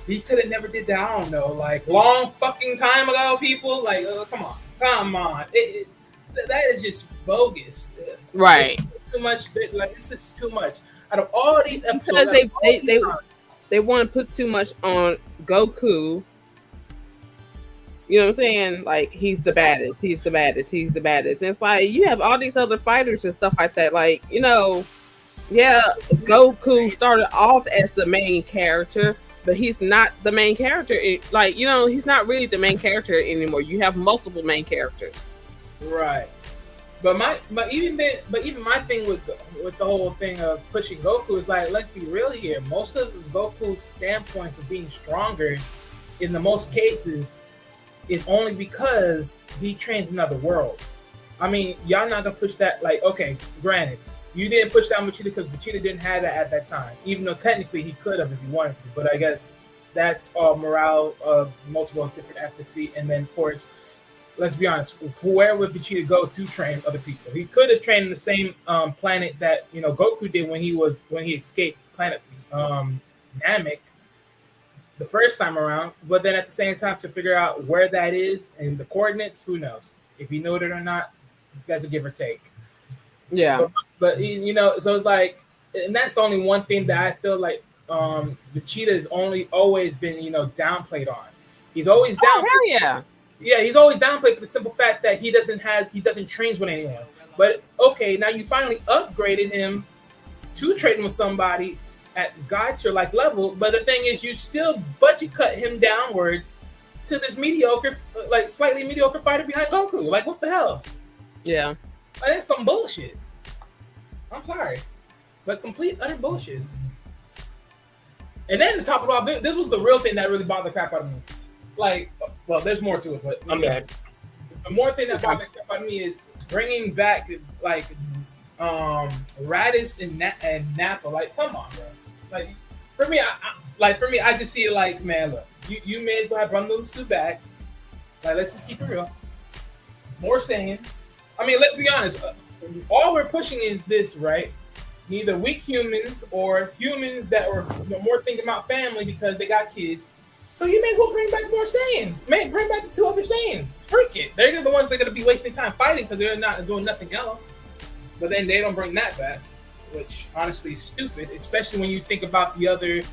he could have never did that. I don't know, like long fucking time ago, people. Like, come on. That is just bogus. Right. It's too much. Like, this is too much. Out of all these episodes, because they want to put too much on Goku. You know what I'm saying? Like, he's the baddest. He's the baddest. He's the baddest. And it's like you have all these other fighters and stuff like that. Like, yeah, Goku started off as the main character, but he's not the main character. Like, he's not really the main character anymore. You have multiple main characters. Right. But even my thing with the whole thing of pushing Goku is like, let's be real here. Most of Goku's standpoints of being stronger, in the most cases, is only because he trains in other worlds. I mean, y'all not gonna push that. Like, okay, granted, you didn't push that on Vegeta because Vegeta didn't have that at that time, even though technically he could have if he wanted to. But I guess that's all morale of multiple different ethnicity. And then, of course, let's be honest, where would Vegeta go to train other people? He could have trained in the same planet that Goku did when he escaped planet Namek the first time around. But then at the same time, to figure out where that is and the coordinates, who knows? If he knew it or not, that's a give or take. Yeah. But so it's like, and that's the only one thing that I feel like Vegeta has always been downplayed on. He's always down. Oh, hell yeah. Yeah, he's always downplayed for the simple fact that he doesn't train with anyone. But okay, now you finally upgraded him to training with somebody at God tier like level. But the thing is, you still budget cut him downwards to this mediocre, like slightly mediocre fighter behind Goku. Like, what the hell? Yeah. Like, that's some bullshit. I'm sorry, but complete utter bullshit. And then to top it off, this was the real thing that really bothered the crap out of me. Like, well, there's more to it, but I'm bad. The more thing that bothered the crap out of me is bringing back like Raditz and Nappa. Like, come on, bro. Like, for me, I just see it like, man, look, you may as well have brought those two back. Like, let's just keep it real. More Saiyans. I mean, let's be honest. All we're pushing is this, right? Neither weak humans or humans that are more thinking about family because they got kids. So you may as well bring back more Saiyans. Bring back the two other Saiyans. Freak it. They're the ones that are going to be wasting time fighting because they're not doing nothing else. But then they don't bring that back, which honestly is stupid, especially when you think about the other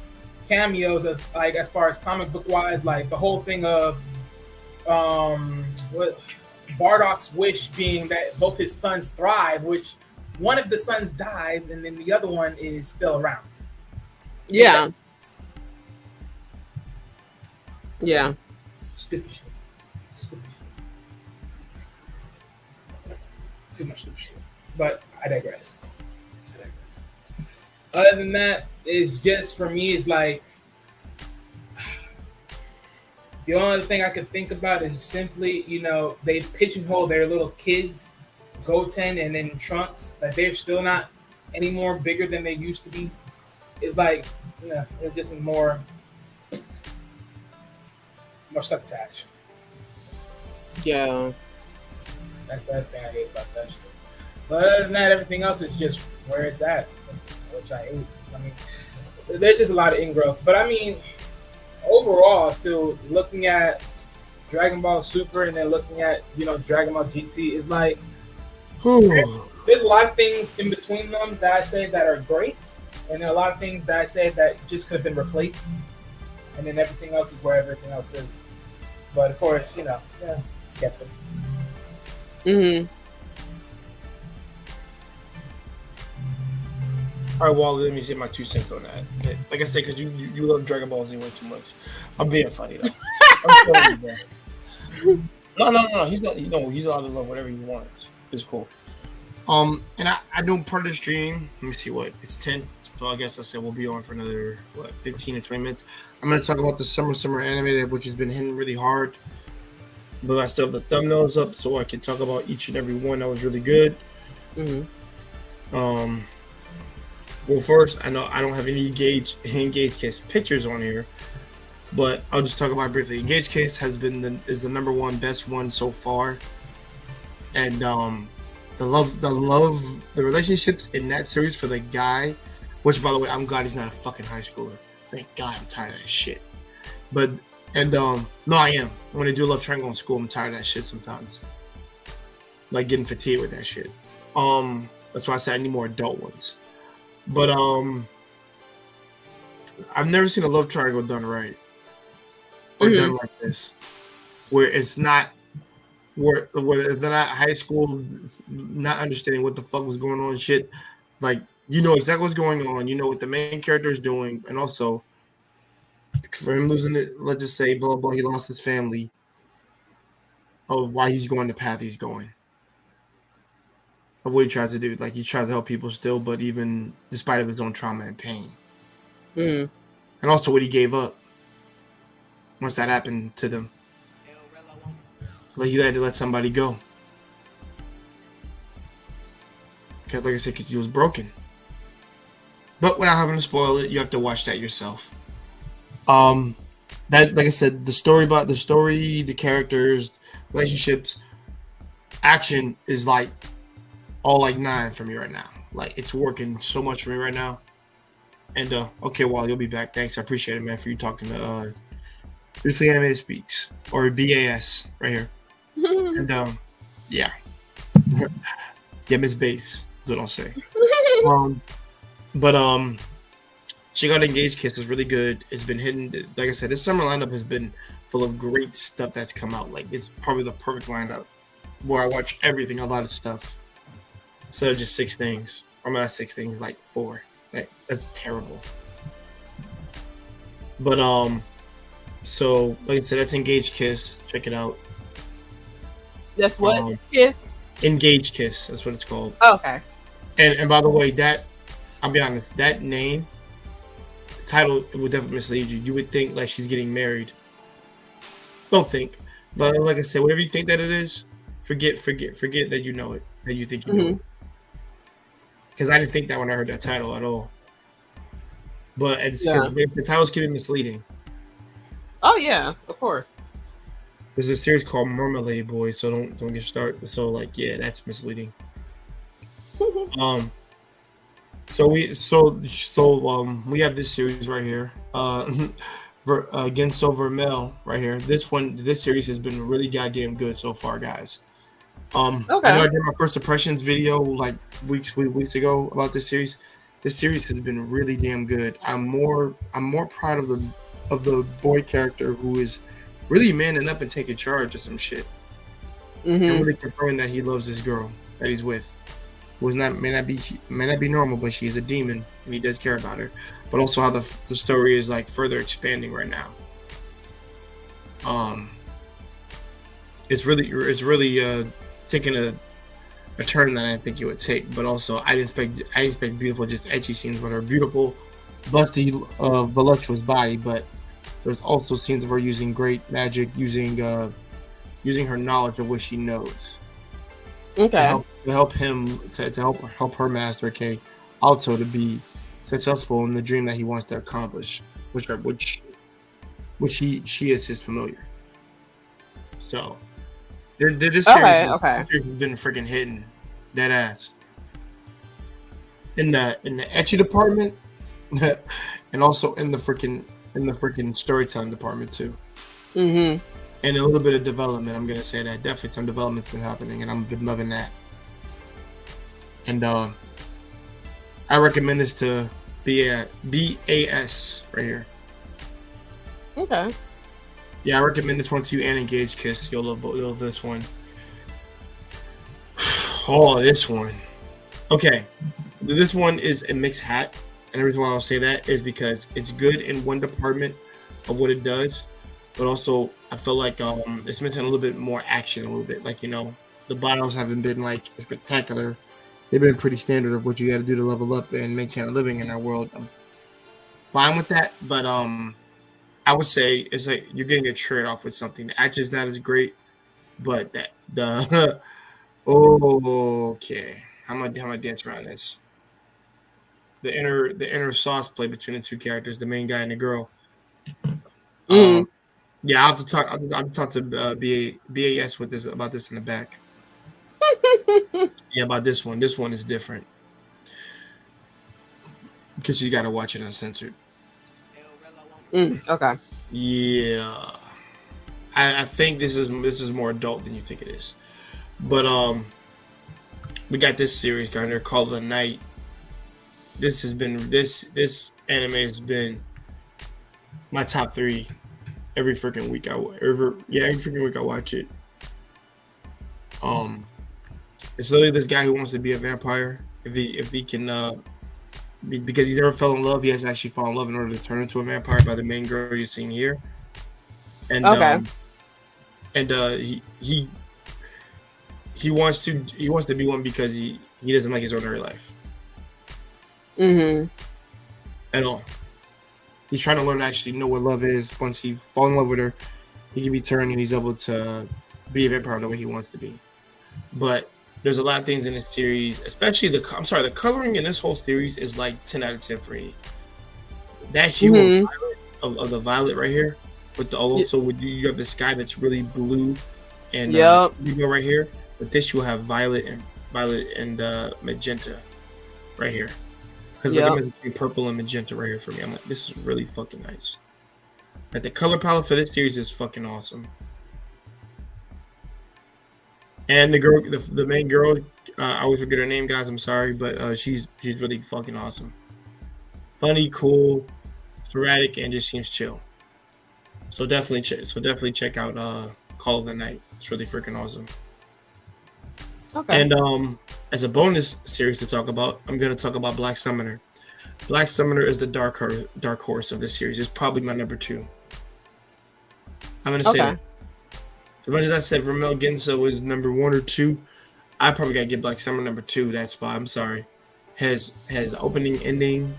cameos of, like, as far as comic book wise, like the whole thing of Bardock's wish being that both his sons thrive, which one of the sons dies and then the other one is still around. Yeah. Yeah. Stupid shit. Too much stupid shit. But I digress. Other than that, it's just, for me, it's like, the only thing I could think about is simply, they pigeonhole their little kids, Goten and then Trunks, that they're still not any more bigger than they used to be. It's like, it's just more succotash. Yeah. That's the other thing I hate about that shit. But other than that, everything else is just where it's at, which I hate. I mean, there's just a lot of ingrowth. But I mean, overall, to looking at Dragon Ball Super and then looking at Dragon Ball GT, is like there's a lot of things in between them that I say that are great, and there are a lot of things that I say that just could have been replaced, and then everything else is where everything else is. But of course, skeptics. Mm-hmm. All right, well, let me say my 2 cents on that. Like I said, because you love Dragon Ball Z way too much. I'm being funny though. I'm sorry, bro. No. He's not. He's allowed to love whatever he wants. It's cool. And I do part of the stream. Let me see what it's 10. So I guess I said we'll be on for another 15 or 20 minutes. I'm gonna talk about the summer animated, which has been hitting really hard. But I still have the thumbnails up so I can talk about each and every one that was really good. Mm-hmm. Well, first, I know I don't have any Engage Case pictures on here, but I'll just talk about it briefly. Engage Case is the number one best one so far, and the relationships in that series for the guy, which, by the way, I'm glad he's not a fucking high schooler. Thank God, I'm tired of that shit. But no, I am. When I do love triangle in school, I'm tired of that shit sometimes. Like getting fatigued with that shit. That's why I said I need more adult ones. But I've never seen a love triangle done right or done like this, where it's not where they're not high school, not understanding what the fuck was going on and shit. Like, exactly what's going on, what the main character is doing, and also for him losing it, let's just say blah blah, he lost his family, of why he's going the path he's going. Of what he tries to do. Like, he tries to help people still, but even despite of his own trauma and pain. Mm. And also what he gave up once that happened to them. Like, you had to let somebody go. Because, like I said, because he was broken. But without having to spoil it, you have to watch that yourself. That, like I said, the story, the characters, relationships, action is like all like 9 for me right now. Like it's working so much for me right now. And okay, well, you'll be back. Thanks, I appreciate it, man, for you talking to Briefly Animated Speaks or BAS right here. And yeah, yeah, Miss Bass, is what I'll say. But She Got Engaged Kiss is really good. It's been hitting. Like I said, this summer lineup has been full of great stuff that's come out. Like it's probably the perfect lineup where I watch everything, a lot of stuff, instead of just 6 things. Or not 6 things, like 4. Like, that's terrible. But so like I said, that's Engaged Kiss. Check it out. That's what Kiss. Engaged Kiss. That's what it's called. Oh, okay. And by the way, that I'll be honest, that name, the title would definitely mislead you. You would think like she's getting married. Don't think, but like I said, whatever you think that it is, forget that you know it, that you think you know it. Because I didn't think that when I heard that title at all. But the titles can be misleading. Oh yeah, of course. There's a series called Marmalade Boys, so don't get started. So like, yeah, that's misleading. So we have this series right here. Genso Vermel right here. This series has been really goddamn good so far, guys. Okay. I know I did my first impressions video like weeks ago about this series. This series has been really damn good. I'm more proud of the boy character who is really manning up and taking charge of some shit. And really confirming that he loves this girl that he's with. Who may not be normal, but she's a demon and he does care about her. But also how the story is like further expanding right now. It's really taking a turn that I didn't think it would take, but also I expect beautiful, just ecchi scenes with her beautiful, busty, voluptuous body. But there's also scenes of her using great magic, using her knowledge of what she knows. Okay. To help her master, Alto, to be successful in the dream that he wants to accomplish, which she is his familiar. So. This series has been freaking hitting that ass in the ecchi department, and also in the freaking storytelling department too. And a little bit of development. I'm gonna say that definitely some development's been happening, and I've been loving that. And I recommend this to BAS right here. Okay. Yeah, I recommend this one to you and Engaged Kiss. You'll love this one. Oh, this one. Okay. This one is a mixed hat. And the reason why I'll say that is because it's good in one department of what it does. But also, I feel like it's missing a little bit more action, a little bit. Like, the battles haven't been, like, spectacular. They've been pretty standard of what you got to do to level up and maintain a living in our world. I'm fine with that. But, I would say it's like you're getting a trade-off with something. The action's not as great, but okay. How am I dance around this? The inner sauce play between the two characters, the main guy and the girl. Yeah, I'll have to talk to BAS about this in the back. Yeah, about this one. This one is different because you got to watch it uncensored. Okay. Yeah, I think this is more adult than you think it is, but we got this series kind of called The Night. This anime has been my top 3 every freaking week. Every freaking week I watch it. It's literally this guy who wants to be a vampire. If he can. Because he never fell in love, he has to actually fall in love in order to turn into a vampire by the main girl you're seeing here. And he wants to be one because he doesn't like his ordinary life. At all. He's trying to learn to actually know what love is. Once he falls in love with her, he can be turned and he's able to be a vampire the way he wants to be. But there's a lot of things in this series, especially the coloring in this whole series is like 10 out of 10 for me. That hue of the violet right here, but also with you have the sky that's really blue and Yep. you go right here. But this you will have violet and magenta right here. Because Yep. like I'm between purple and magenta right here for me. I'm like, this is really fucking nice. Like the color palette for this series is fucking awesome. And the girl, the main girl, I always forget her name, guys. I'm sorry, but she's really fucking awesome. Funny, cool, sporadic, and just seems chill. So definitely check out Call of the Night. It's really freaking awesome. Okay. And as a bonus series to talk about, I'm gonna talk about Black Summoner. Black Summoner is the dark horse of this series. It's probably my number 2. I'm gonna say that. As much as I said Vermel Genso was number 1 or 2, I probably gotta give Black Summoner number 2 that spot. I'm sorry. Has the opening, ending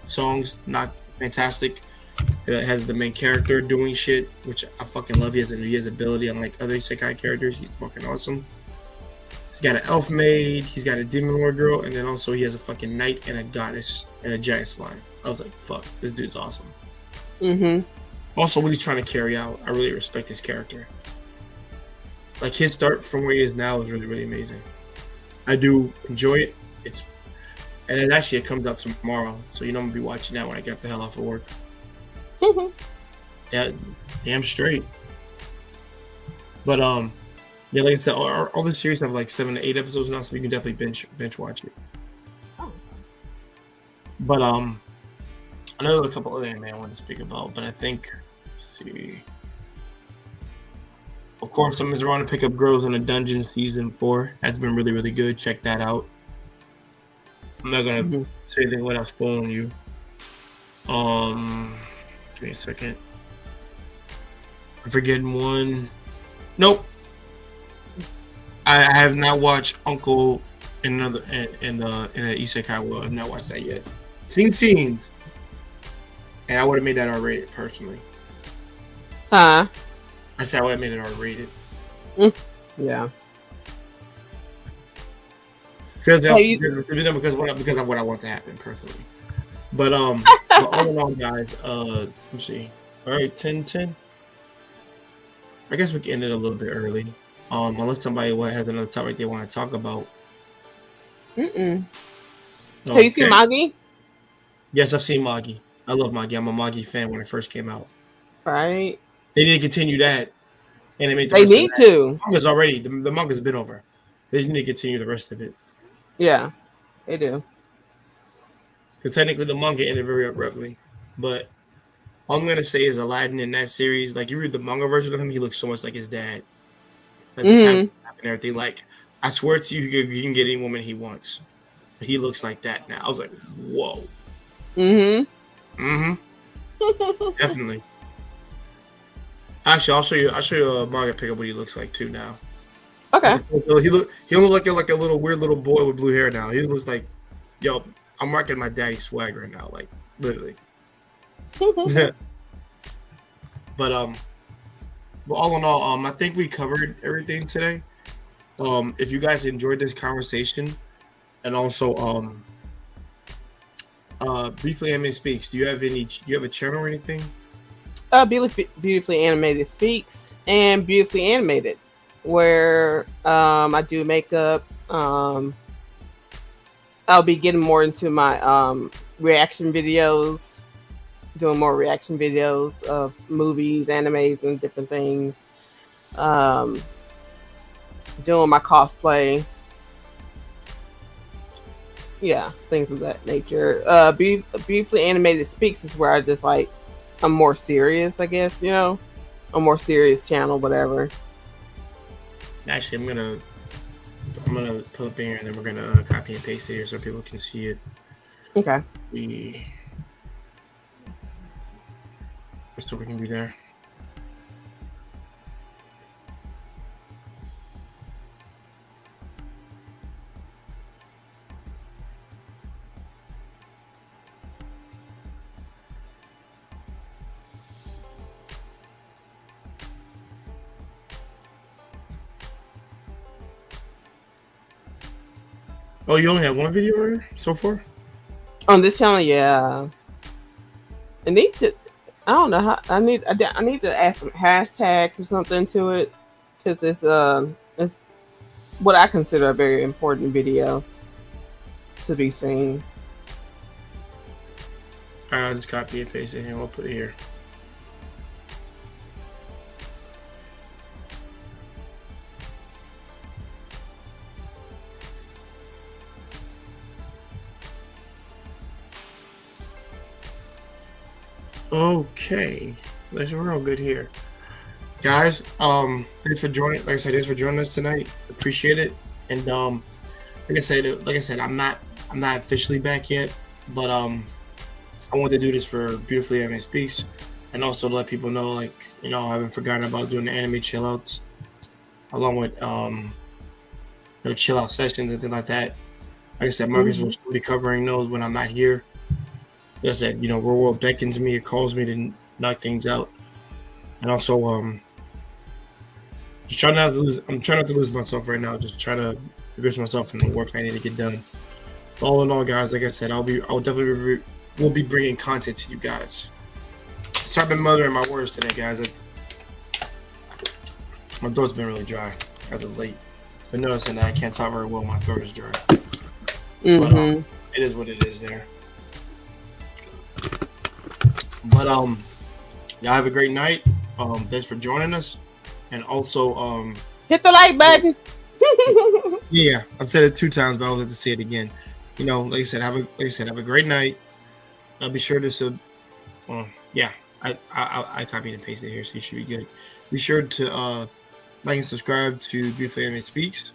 songs, not fantastic. It has the main character doing shit, which I fucking love. He has ability unlike other isekai characters. He's fucking awesome. He's got an elf maid, he's got a demon lord girl, and then also he has a fucking knight and a goddess and a giant slime. I was like, fuck, this dude's awesome. Mm-hmm. Also, what he's trying to carry out, I really respect his character. Like his start from where he is now is really, really amazing. I do enjoy it. And it comes out tomorrow, so I'm gonna be watching that when I get the hell off of work. Mm-hmm. Yeah, damn straight. But yeah, like I said, all the series have like 7 to 8 episodes now, so you can definitely binge watch it. Oh. But I know a couple other anime I want to speak about, but I think, let's see. Of course, I'm around to pick up Girls in a Dungeon season 4. That's been really, really good. Check that out. I'm not gonna say anything without spoiling you. Give me a second. I'm forgetting one. Nope. I have not watched Uncle in an isekai world. I've not watched that yet. Seen scenes, and I would have made that R-rated personally. Huh? I said I would have made it R-rated. Yeah. Because of what I want to happen personally. But but all in all, guys, let's see. All right, 10-10. I guess we can end it a little bit early. Unless somebody has another topic they want to talk about. Mm-mm. Okay. Have you seen Magi? Yes, I've seen Magi. I love Magi. I'm a Magi fan when it first came out. Right. They need to continue that. And they need to. The manga's already. The manga's been over. They just need to continue the rest of it. Yeah, they do. Because technically the manga ended very abruptly. But all I'm going to say is Aladdin in that series, like you read the manga version of him, he looks so much like his dad. Like the time and everything. Like, I swear to you, he can get any woman he wants. But he looks like that now. I was like, whoa. Definitely. Actually, I'll show you a manga pick up what he looks like too now. Okay. He look like a little weird little boy with blue hair now. He looks like, yo, I'm rocking my daddy swag right now, like literally. But all in all, I think we covered everything today. If you guys enjoyed this conversation, and also Briefly Anime Speaks, do you have a channel or anything? Beautifully Animated Speaks and Beautifully Animated, where I do makeup. I'll be getting more into my reaction videos. Doing more reaction videos of movies, animes, and different things. Doing my cosplay. Yeah, things of that nature. Beautifully Animated Speaks is where I just like, I'm more serious, I guess, a more serious channel, whatever. Actually, I'm gonna put up here and then we're gonna copy and paste it here so people can see it. Okay. So we can be there. Oh, you only have one video right so far? On this channel, yeah. It needs to. I don't know how. I need to add some hashtags or something to it. because it's what I consider a very important video to be seen. I'll just copy and paste it here. We'll put it here. Okay, that's real good here, guys. Thanks for joining. Like I said, thanks for joining us tonight. Appreciate it. And like I said, I'm not officially back yet, but I want to do this for Beautifully Anime Speaks, and also to let people know, like, you know, I haven't forgotten about doing the anime chill outs, along with chill out sessions and things like that. Like I said, Marcus will still be covering those when I'm not here. Like I said, you know, Real World beckons me, it calls me to knock things out, and also just trying not to lose. I'm trying not to lose myself right now. Just trying to progress myself in the work I need to get done. But all in all, guys, like I said, we'll be bringing content to you guys. Sorry, I've been muttering my words today, guys. My throat's been really dry as of late. Been noticing that I can't talk very well. My throat is dry. But it is what it is there. But y'all have a great night. Thanks for joining us, and also hit the like button. Yeah, I've said it 2 times, but I would like to say it again. You know, like I said, have a great night. I'll be sure to I copied and pasted here, so you should be good. Be sure to like and subscribe to Beautiful Anime Speaks.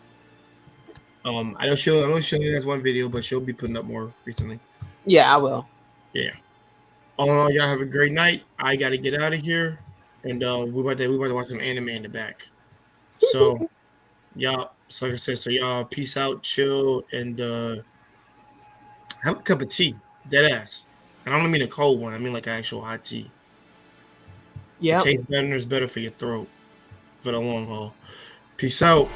I know she only has one video, but she'll be putting up more recently. Yeah, I will. Yeah. All in all, y'all have a great night. I got to get out of here, and we're about to watch some anime in the back. So, y'all. So like I said, y'all peace out, chill, and have a cup of tea, dead ass. And I don't mean a cold one. I mean like an actual hot tea. Yeah. It tastes better and it's better for your throat for the long haul. Peace out.